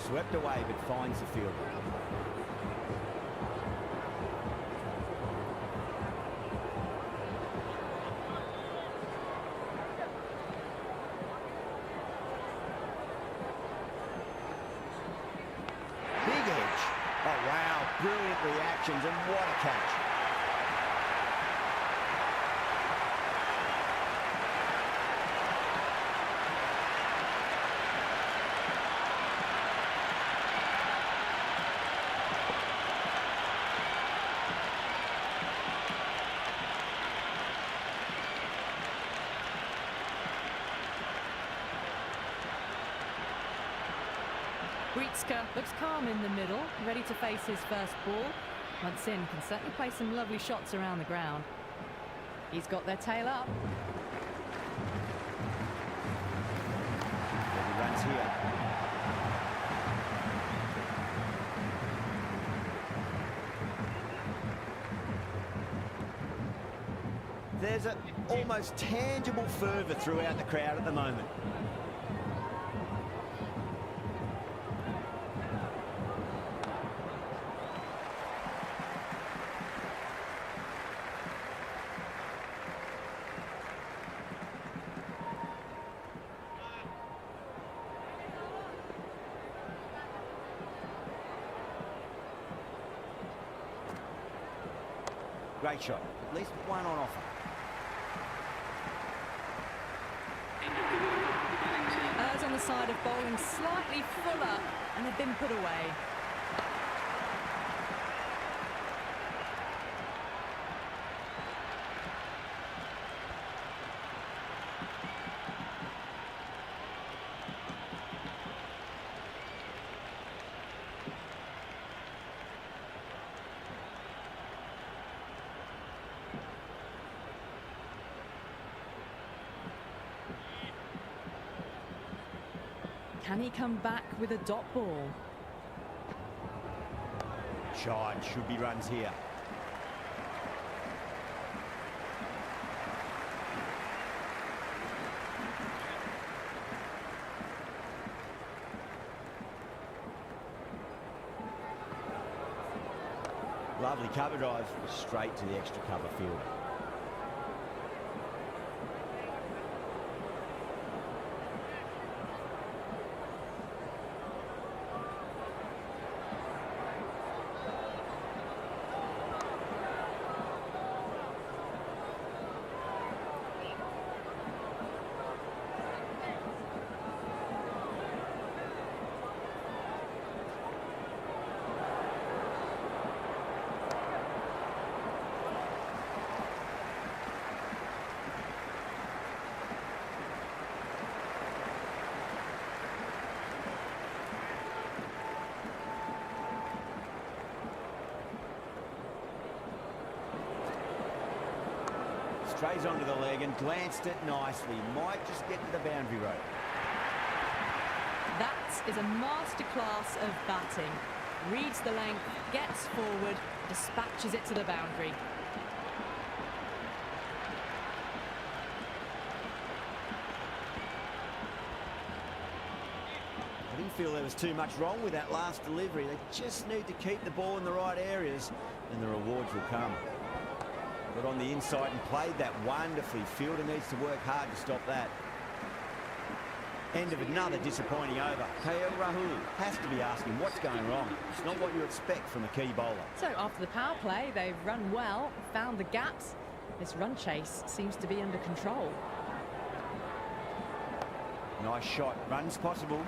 Swept away, but finds the fielder. Big edge. Oh, wow. Brilliant reactions, and what a catch. Breitsker looks calm in the middle, ready to face his first ball. Once in, can certainly play some lovely shots around the ground. He's got their tail up. He runs here. There's an almost tangible fervour throughout the crowd at the moment. Great shot. At least one on offer. Errs on the side of bowling slightly fuller, and they've been put away. Can he come back with a dot ball? Charge, should be runs here. Lovely cover drive, straight to the extra cover field. Strays onto the leg and glanced it nicely. Might just get to the boundary rope. That is a masterclass of batting. Reads the length, gets forward, dispatches it to the boundary. I didn't feel there was too much wrong with that last delivery. They just need to keep the ball in the right areas and the rewards will come. Got on the inside and played that wonderfully. Fielder needs to work hard to stop that. End of another disappointing over. KL Rahul has to be asking what's going wrong. It's not what you expect from a key bowler. So after the power play, they've run well, found the gaps. This run chase seems to be under control. Nice shot. Runs possible.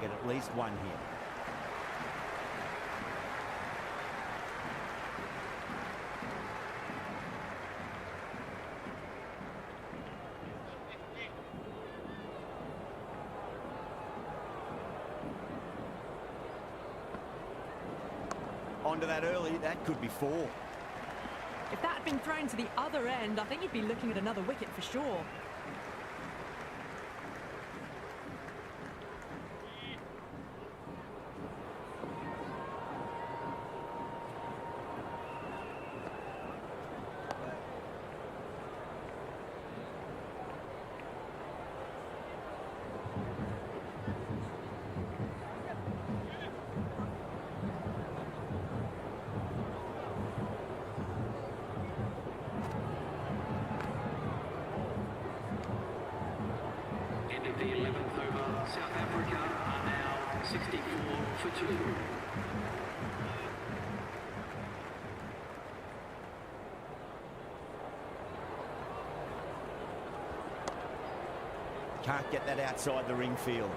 Get at least one here. Onto that early, that could be 4. If that had been thrown to the other end, I think you'd be looking at another wicket for sure. End of the 11th over. South Africa are now 64 for 2. Can't get that outside the ring field.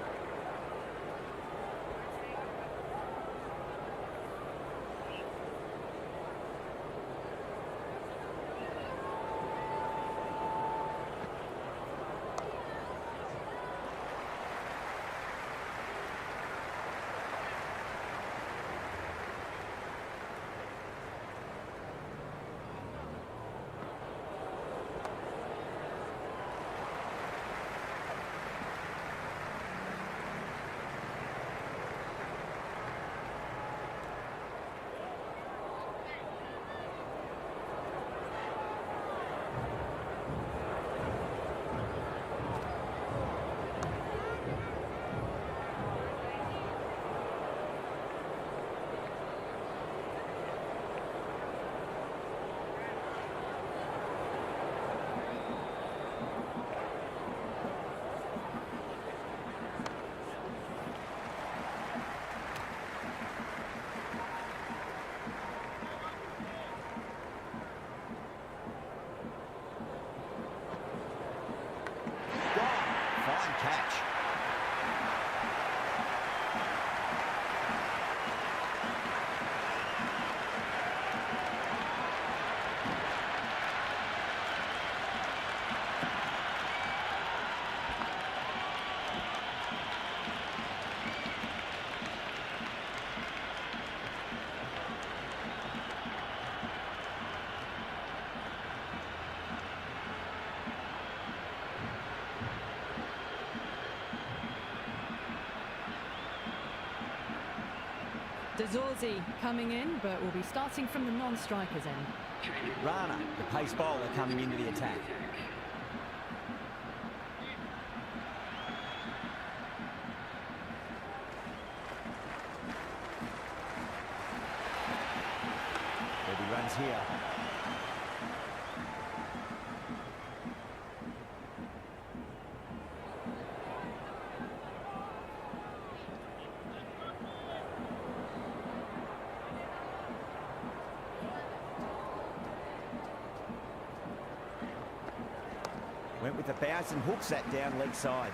Dazorzi coming in, but will be starting from the non-strikers end. Rana, the pace bowler, coming into the attack. He runs here. Went with the bounce and hooks that down leg side.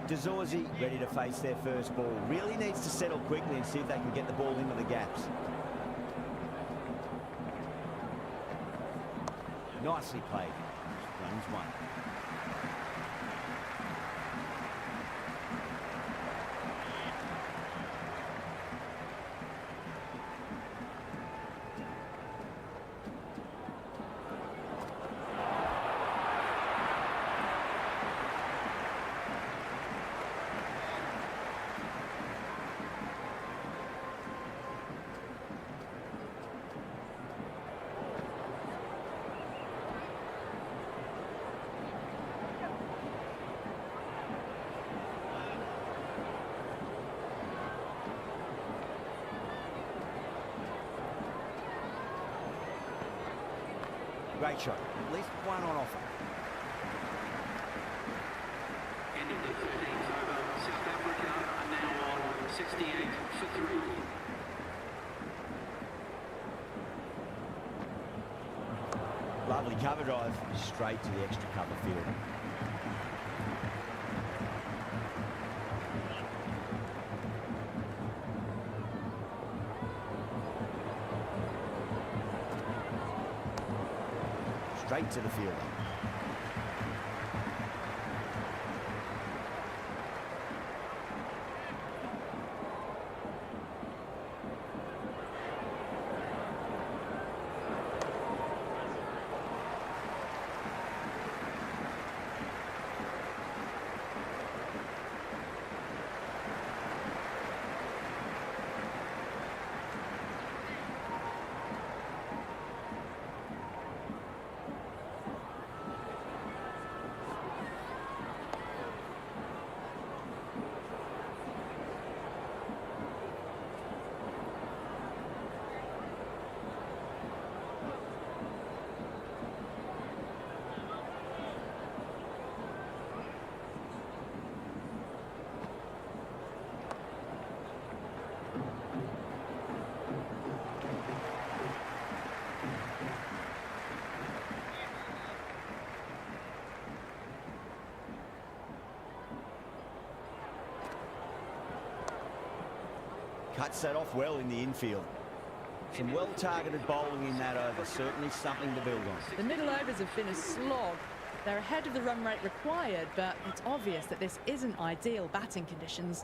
Dazorzi ready to face their first ball. Really needs to settle quickly and see if they can get the ball into the gaps. Nicely played. Runs one. Great shot. At least one on offer. End of the 13th over. South Africa are now on 68 for 3. Lovely cover drive straight to the extra cover field. Straight to the field. Cuts that off well in the infield. Some well-targeted bowling in that over. Certainly something to build on. The middle overs have been a slog. They're ahead of the run rate required, but it's obvious that this isn't ideal batting conditions.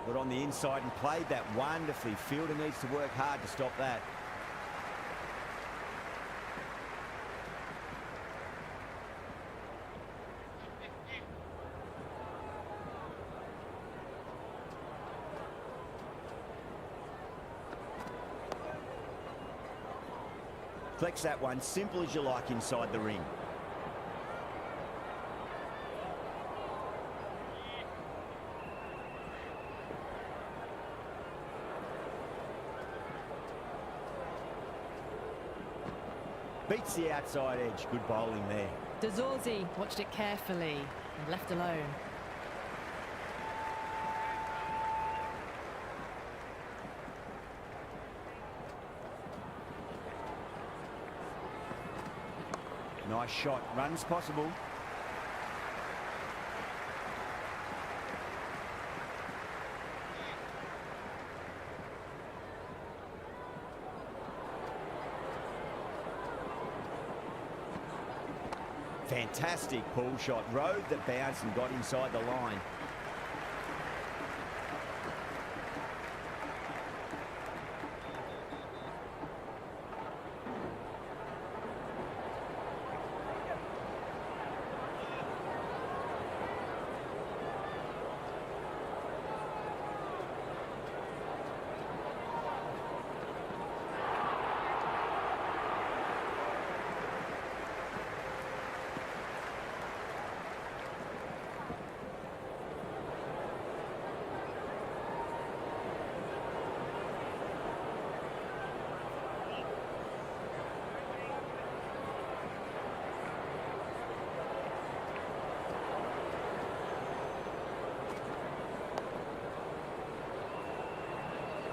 Got on the inside and played that wonderfully. Fielder needs to work hard to stop that. Flex that one, simple as you like inside the ring. Beats the outside edge. Good bowling there. Dazorzi watched it carefully and left alone. Nice shot. Runs possible. Fantastic pull shot. Rode the bounce and got inside the line.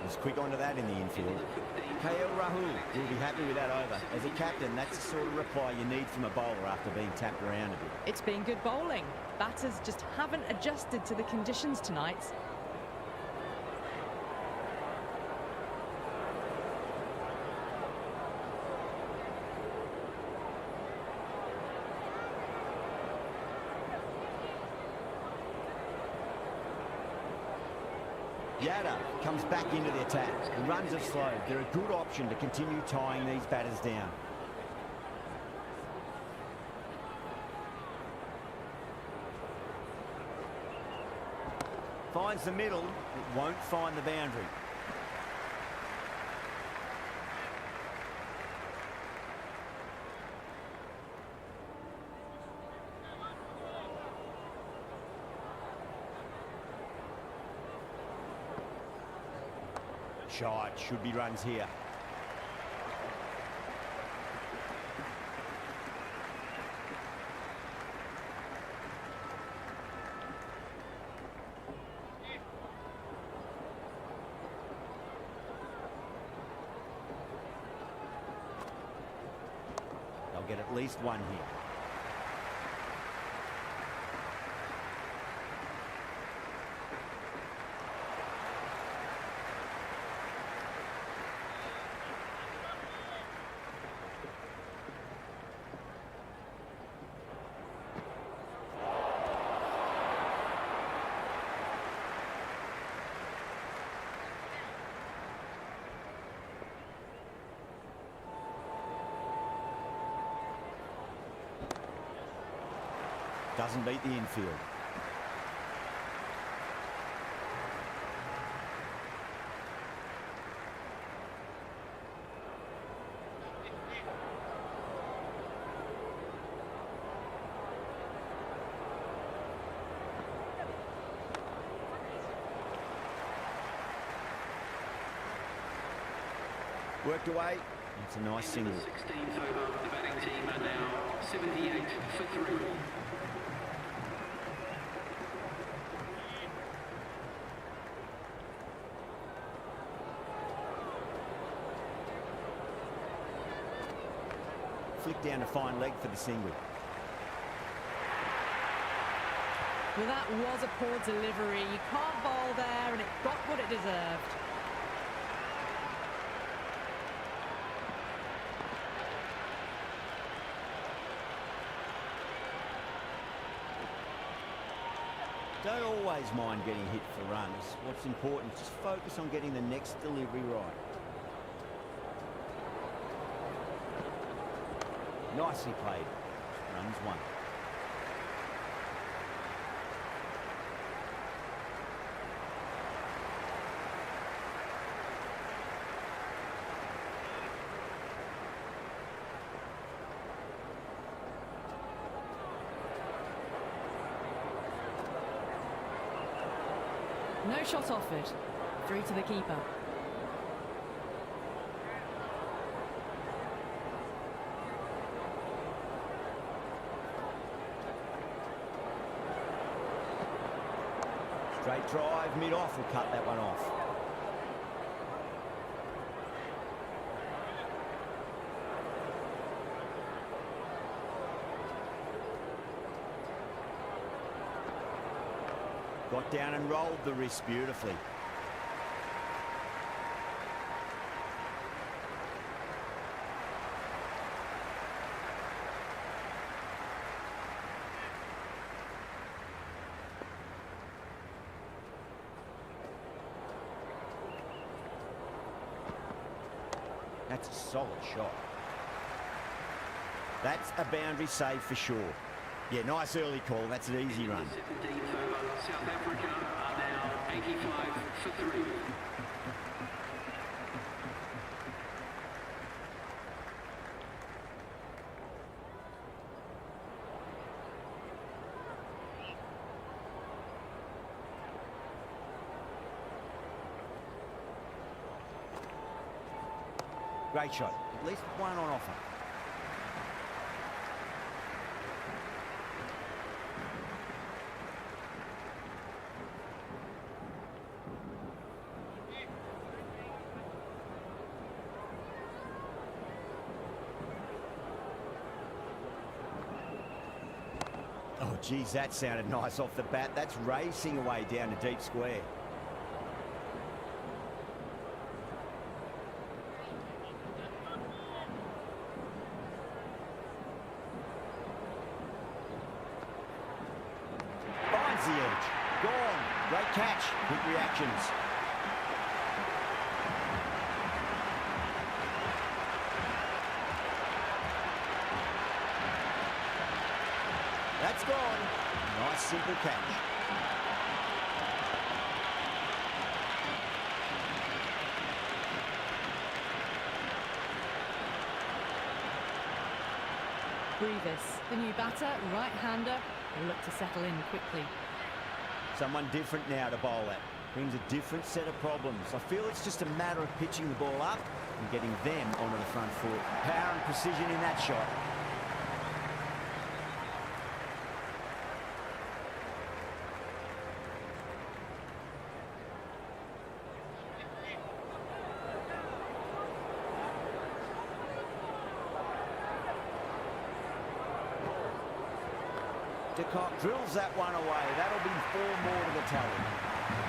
He's quick onto that in the infield. KL Rahul will be happy with that over. As a captain, that's the sort of reply you need from a bowler after being tapped around a bit. It's been good bowling. Batters just haven't adjusted to the conditions tonight. Yada comes back into the attack. The runs have slowed. They're a good option to continue tying these batters down. Finds the middle, it won't find the boundary. Shot, should be runs here. They'll get at least one here. Doesn't beat the infield. Worked away. It's a nice single. 16th over, the batting team are now 78 for 3. Flick down to fine leg for the single. Well, that was a poor delivery. You can't bowl there, and it got what it deserved. Don't always mind getting hit for runs. What's important is just focus on getting the next delivery right. Nicely played. Runs one. No shot offered. Through to the keeper. Straight drive, mid-off will cut that one off. Got down and rolled the wrist beautifully. That's a solid shot. That's a boundary save for sure. Yeah, nice early call. That's an easy run. 17th over, South Africa are now 85 for 3. Great shot. At least one on offer. Oh, geez, that sounded nice off the bat. That's racing away down the deep square. Finds the edge. Gone. Great catch. Quick reactions. That's gone. Nice simple catch. Brevis, the new batter, right-hander, will look to settle in quickly. Someone different now to bowl at. Brings a different set of problems. I feel it's just a matter of pitching the ball up and getting them onto the front foot. Power and precision in that shot. De Kock drills that one away. That'll be 4 more to the tally.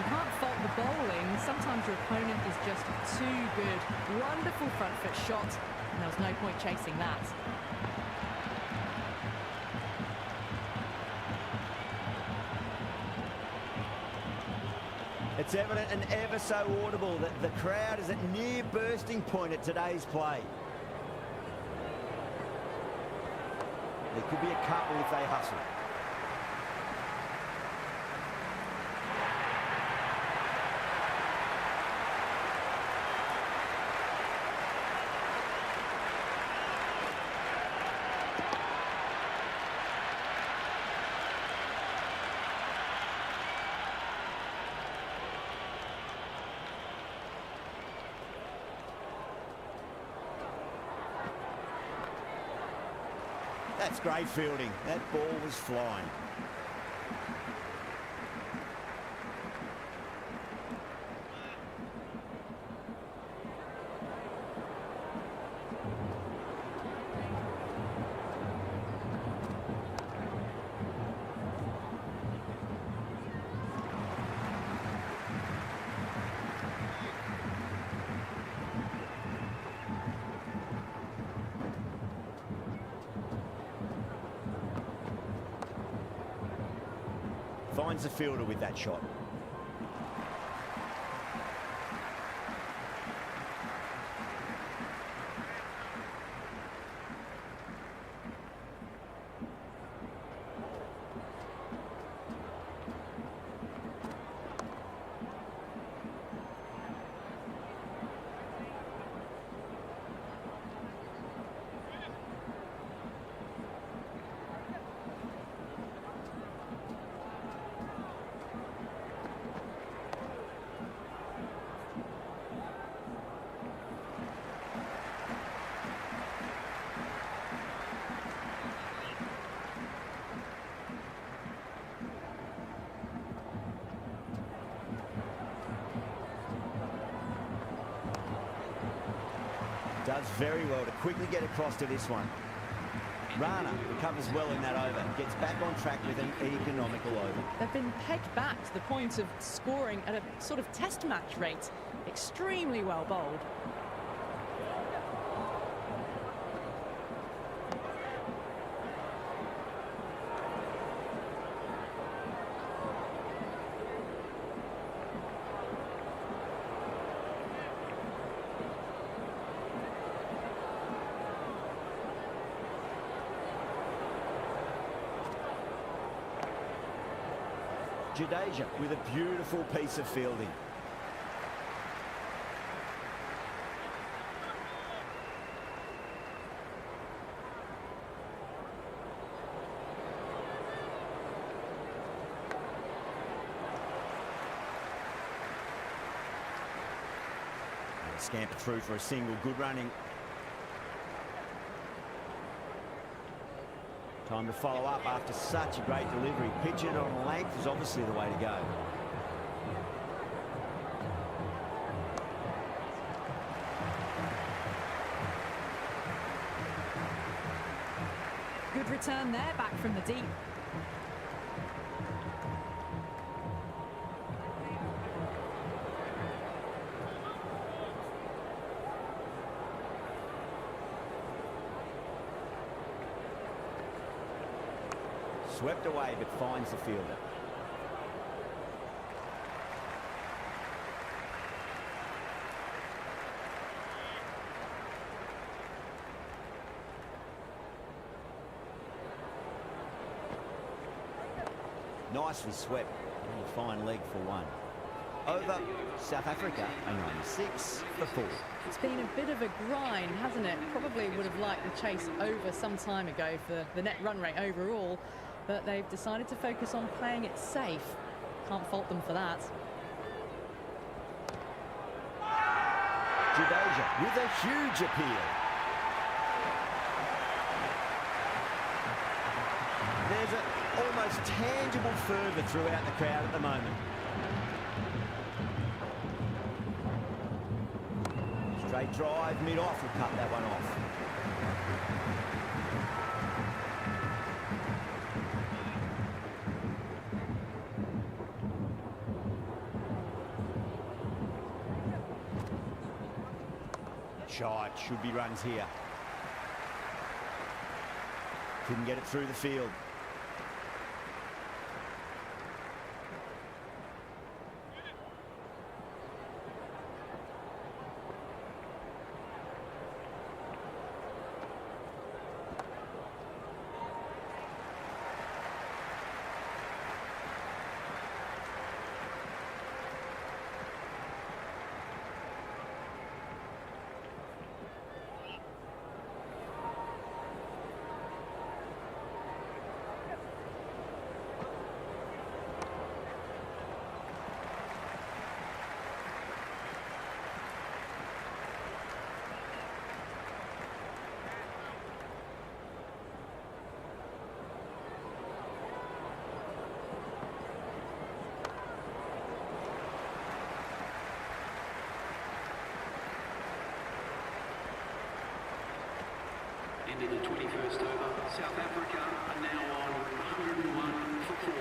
You can't fault the bowling. Sometimes your opponent is just too good. Wonderful front foot shot, and there was no point chasing that. It's evident and ever so audible that the crowd is at near bursting point at today's play. There could be a couple if they hustle. That's great fielding. That ball was flying. Finds the fielder with that shot. Does very well to quickly get across to this one. Rana recovers well in that over, gets back on track with an economical over. They've been pegged back to the point of scoring at a sort of test match rate. Extremely well bowled. Jadeja with a beautiful piece of fielding. Scamper through for a single, good running. Time to follow up after such a great delivery. Pitch it on length is obviously the way to go. Good return there, back from the deep. Swept away, but finds the fielder. Nicely swept. And a fine leg for one. Over South Africa, a 96 for 4. It's been a bit of a grind, hasn't it? Probably would have liked the chase over some time ago for the net run rate overall, but they've decided to focus on playing it safe. Can't fault them for that. Jadeja with a huge appeal. There's an almost tangible fervour throughout the crowd at the moment. Straight drive, mid-off, will cut that one off. Shot, should be runs here. Couldn't get it through the field. Into the 21st over, South Africa are now on 101 for 4.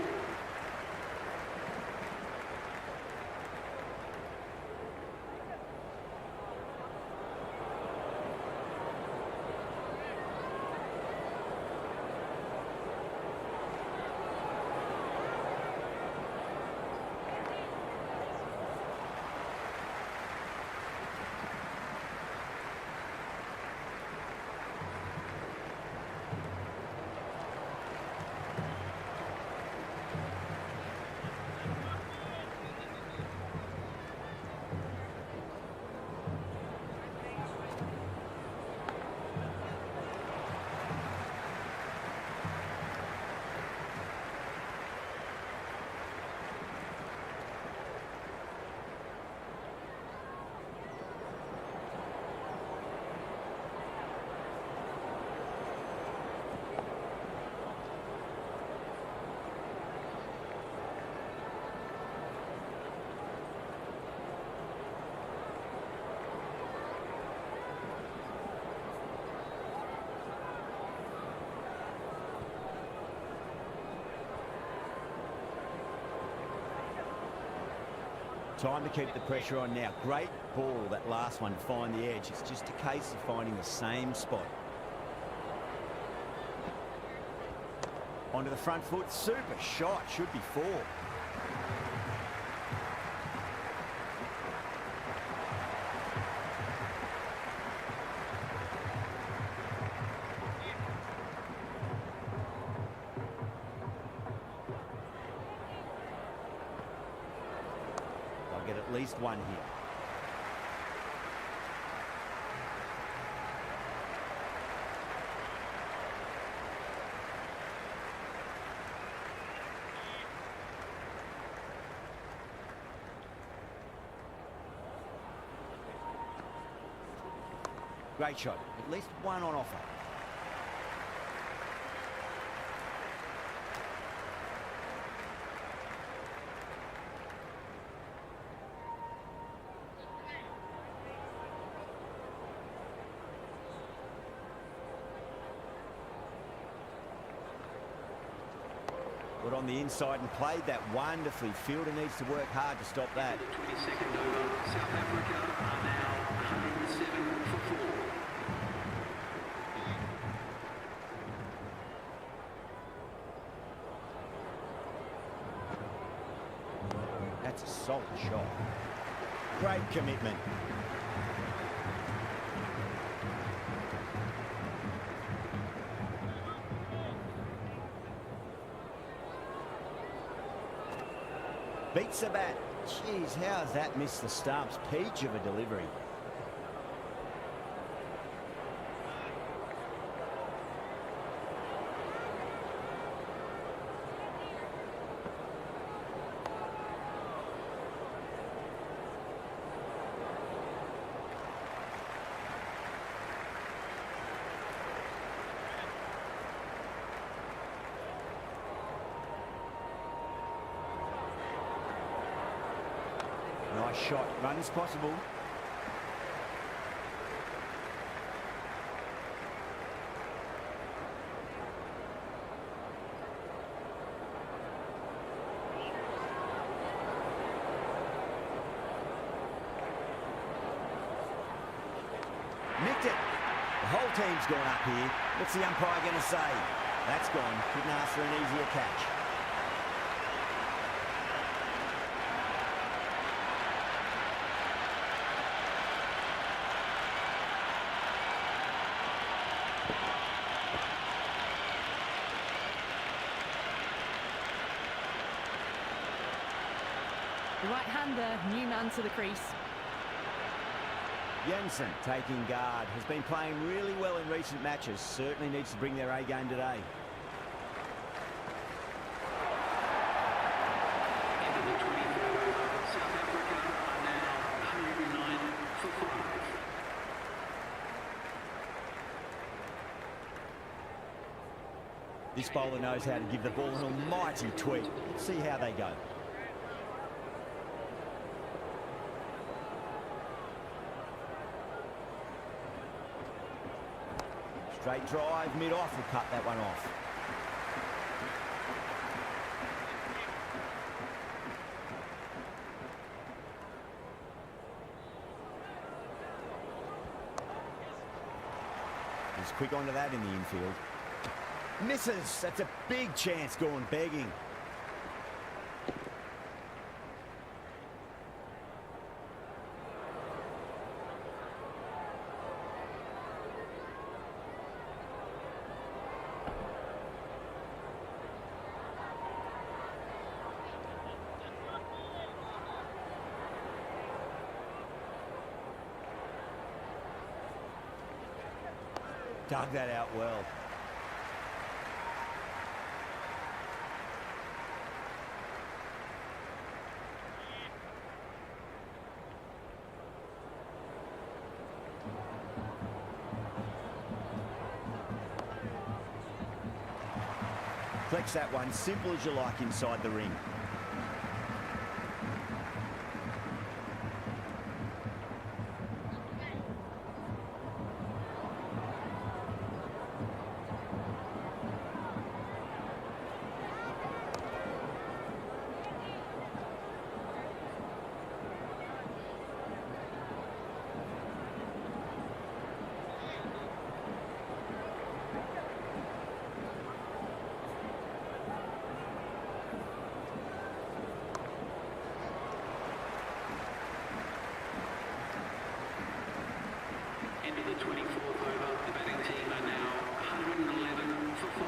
Time to keep the pressure on now. Great ball, that last one, find the edge. It's just a case of finding the same spot. Onto the front foot, super shot, should be 4. Get at least one here. Great shot. At least one on offer. Got on the inside and played that wonderfully. Fielder needs to work hard to stop that. 22nd over, South Africa are now 107 for 4. That's a solid shot. Great commitment. Beats the bat. Jeez, how has that missed the stumps? Peach of a delivery. Nice shot. Runs possible. Nicked it. The whole team's gone up here. What's the umpire going to say? That's gone. Couldn't ask for an easier catch. The right-hander, new man to the crease. Jensen taking guard. Has been playing really well in recent matches. Certainly needs to bring their A game today. Into the 23rd over, South Africa are now 109 for 5. This bowler knows how to give the ball an almighty tweak. Let's see how they go. Straight drive, mid-off, will cut that one off. He's quick onto that in the infield. Misses. That's a big chance going begging. Dug that out well. Flex that one, simple as you like inside the ring. Into the 24th over, the batting team are now 111 for 5.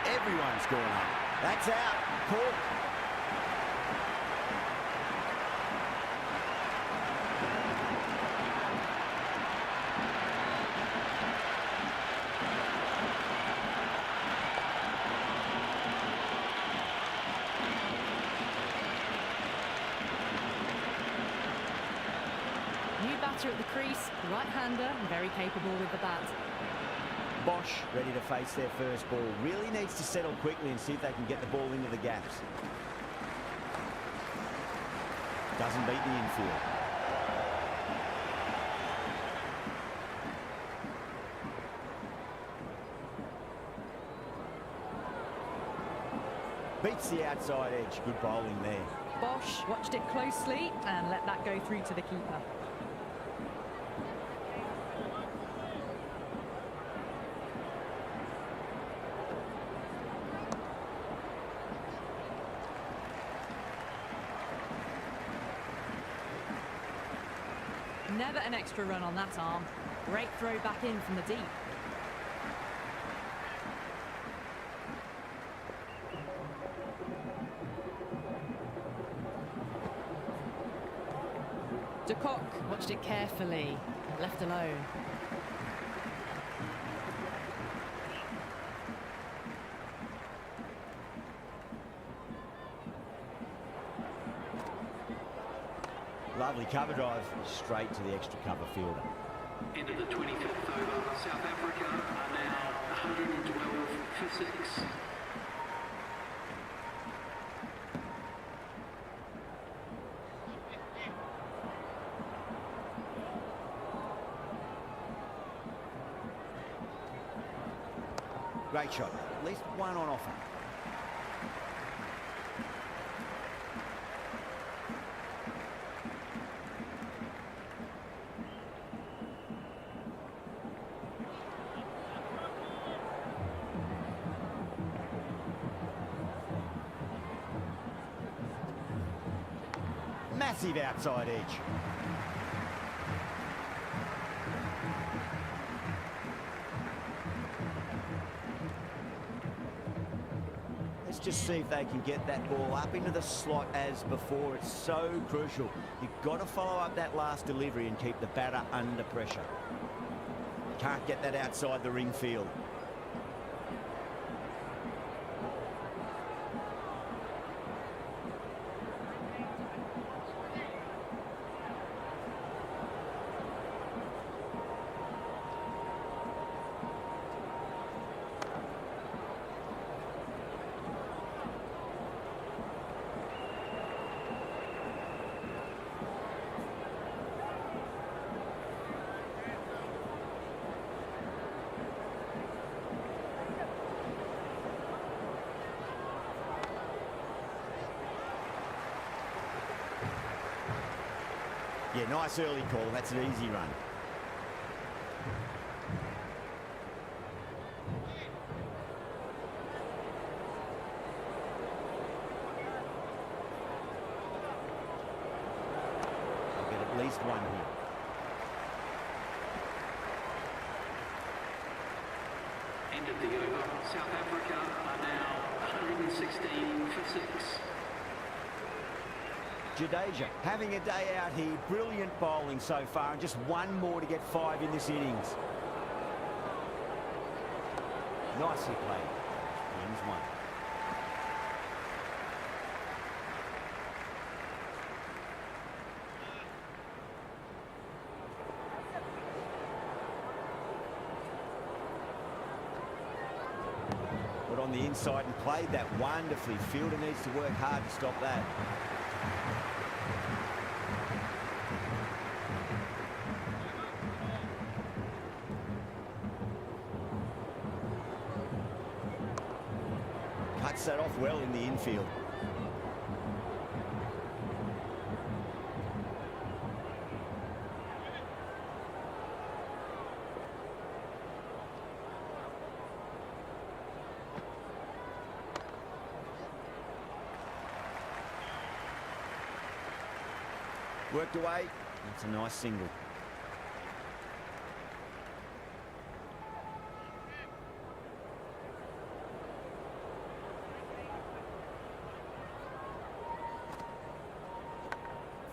Everyone's gone up. That's out. Caught. New batter at the crease, right-hander, very capable with the bat. Bosch ready to face their first ball. Really needs to settle quickly and see if they can get the ball into the gaps. Doesn't beat the infield. Beats the outside edge. Good bowling there. Bosch watched it closely and let that go through to the keeper. Never an extra run on that arm. Great throw back in from the deep. De Kock watched it carefully, left alone. Lovely cover drive, straight to the extra cover fielder. End of the 25th over. South Africa are now 112 for 6. Great shot, at least one on offer. Massive outside edge. Let's just see if they can get that ball up into the slot as before. It's so crucial. You've got to follow up that last delivery and keep the batter under pressure. Can't get that outside the ring field. Yeah, nice early call. That's an easy run. I'll get at least one here. End of the over. South Africa are now 116 for 6. Jadeja having a day out here. Brilliant bowling so far, and just one more to get 5 in this innings. Nicely played. Wins one. Got on the inside and played that wonderfully. Fielder needs to work hard to stop that. Cuts that off well in the infield. Worked away. That's a nice single.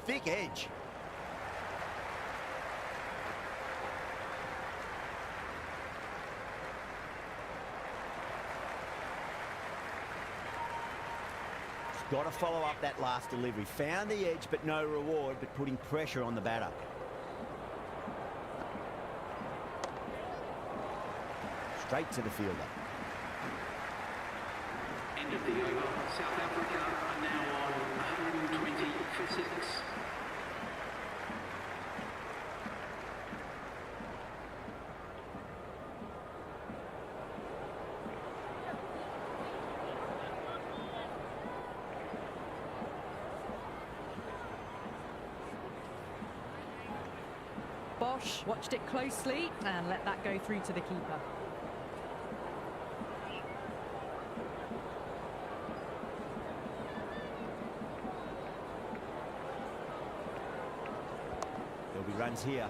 Thick edge. Got to follow up that last delivery. Found the edge, but no reward, but putting pressure on the batter. Straight to the fielder. End of the over. South Africa are now on 120 for 6. Bosch watched it closely and let that go through to the keeper. They'll Should be runs here.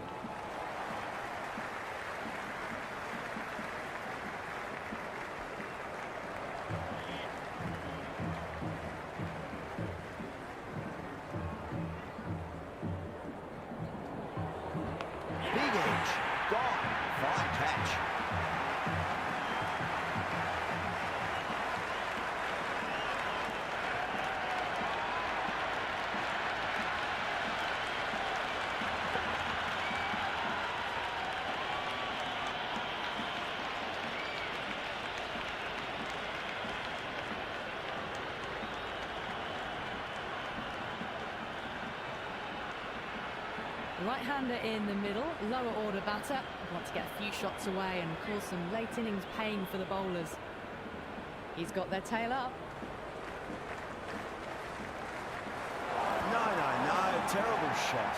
Big edge. Gone. Fine catch. Right-hander in the middle, lower order batter. Want to get a few shots away and cause some late innings pain for the bowlers. He's got their tail up. No. Terrible shot.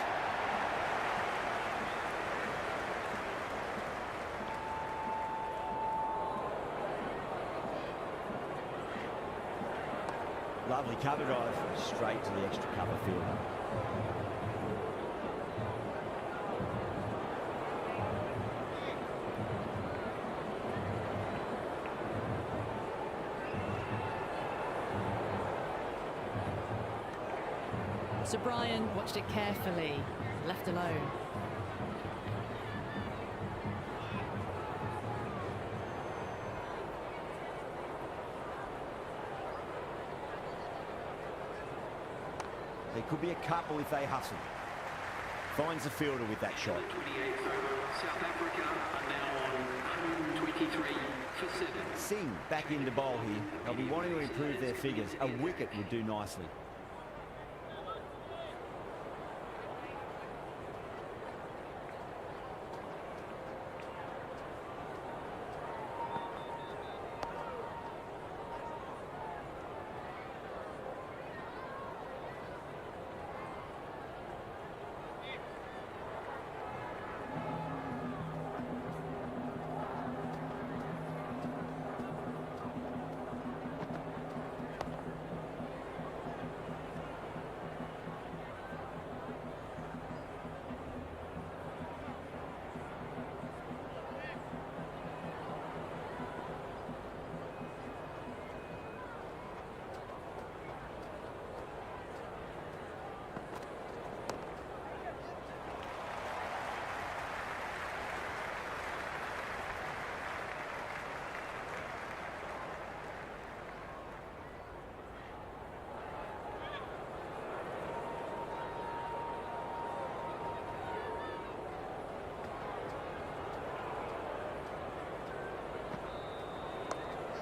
Lovely cover drive, straight to the extra cover fielder. So Brian watched it carefully, left alone. There could be a couple if they hustle. Finds the fielder with that shot. 28th over, South Africa are now on 123 for 7. Singh back into bowl here. They'll be wanting to improve their figures. A wicket would do nicely.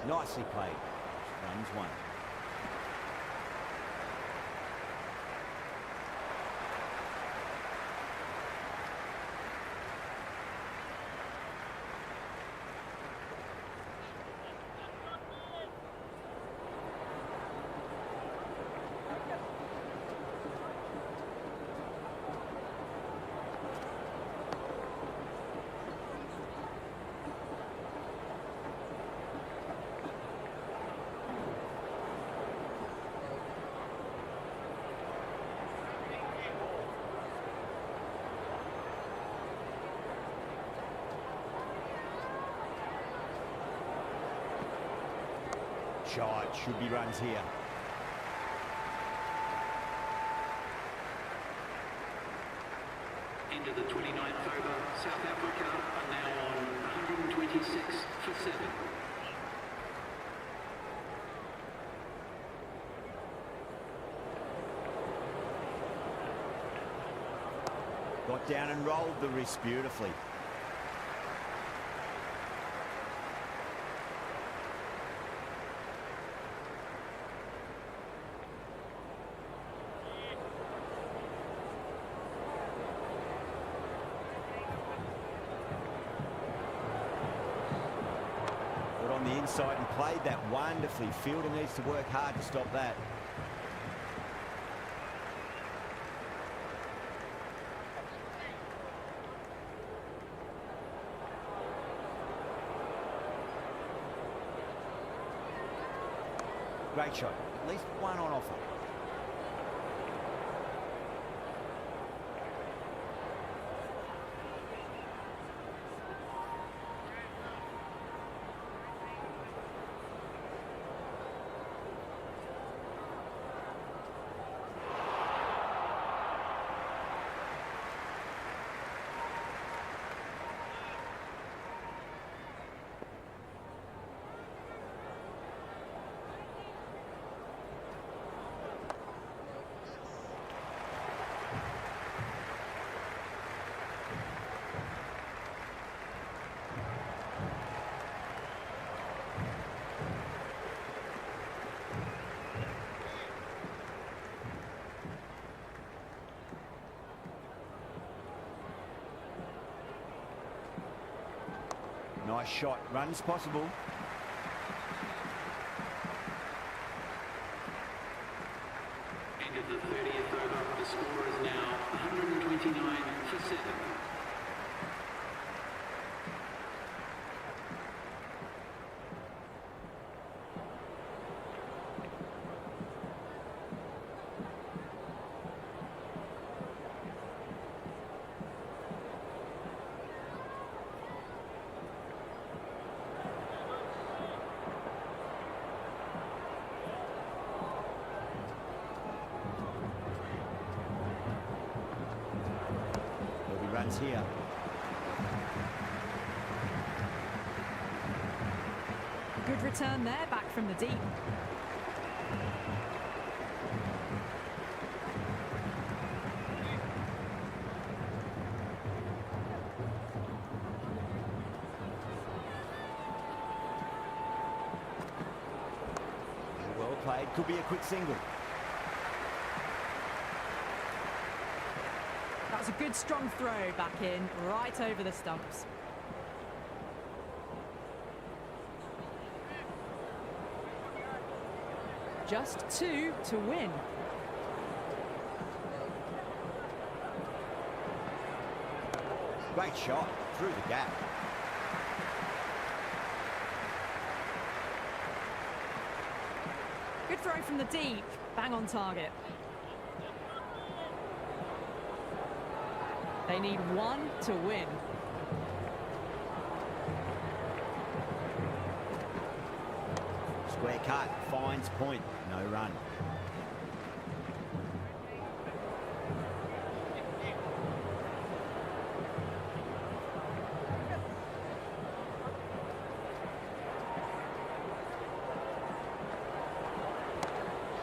Nicely played. Runs one. Shot, should be runs here. Into the 29th over, South Africa are now on 126 for 7. Got down and rolled the wrist beautifully. On the inside and played that wonderfully. Fielder needs to work hard to stop that. Great shot. At least one on offer. Nice shot. Run's possible. End of the 30th over. The score is now 129 for 7. Runs here. Good return there, back from the deep. Well played. Could be a quick single. That was a good strong throw back in, right over the stumps. Just 2 to win. Great shot through the gap. Good throw from the deep, bang on target. They need 1 to win. Square cut, finds point, no run.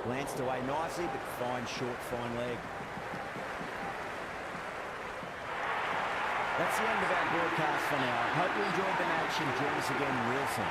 Glanced away nicely, but fine short, fine leg. That's the end of our broadcast for now. Hope you enjoyed the match and join us again real soon.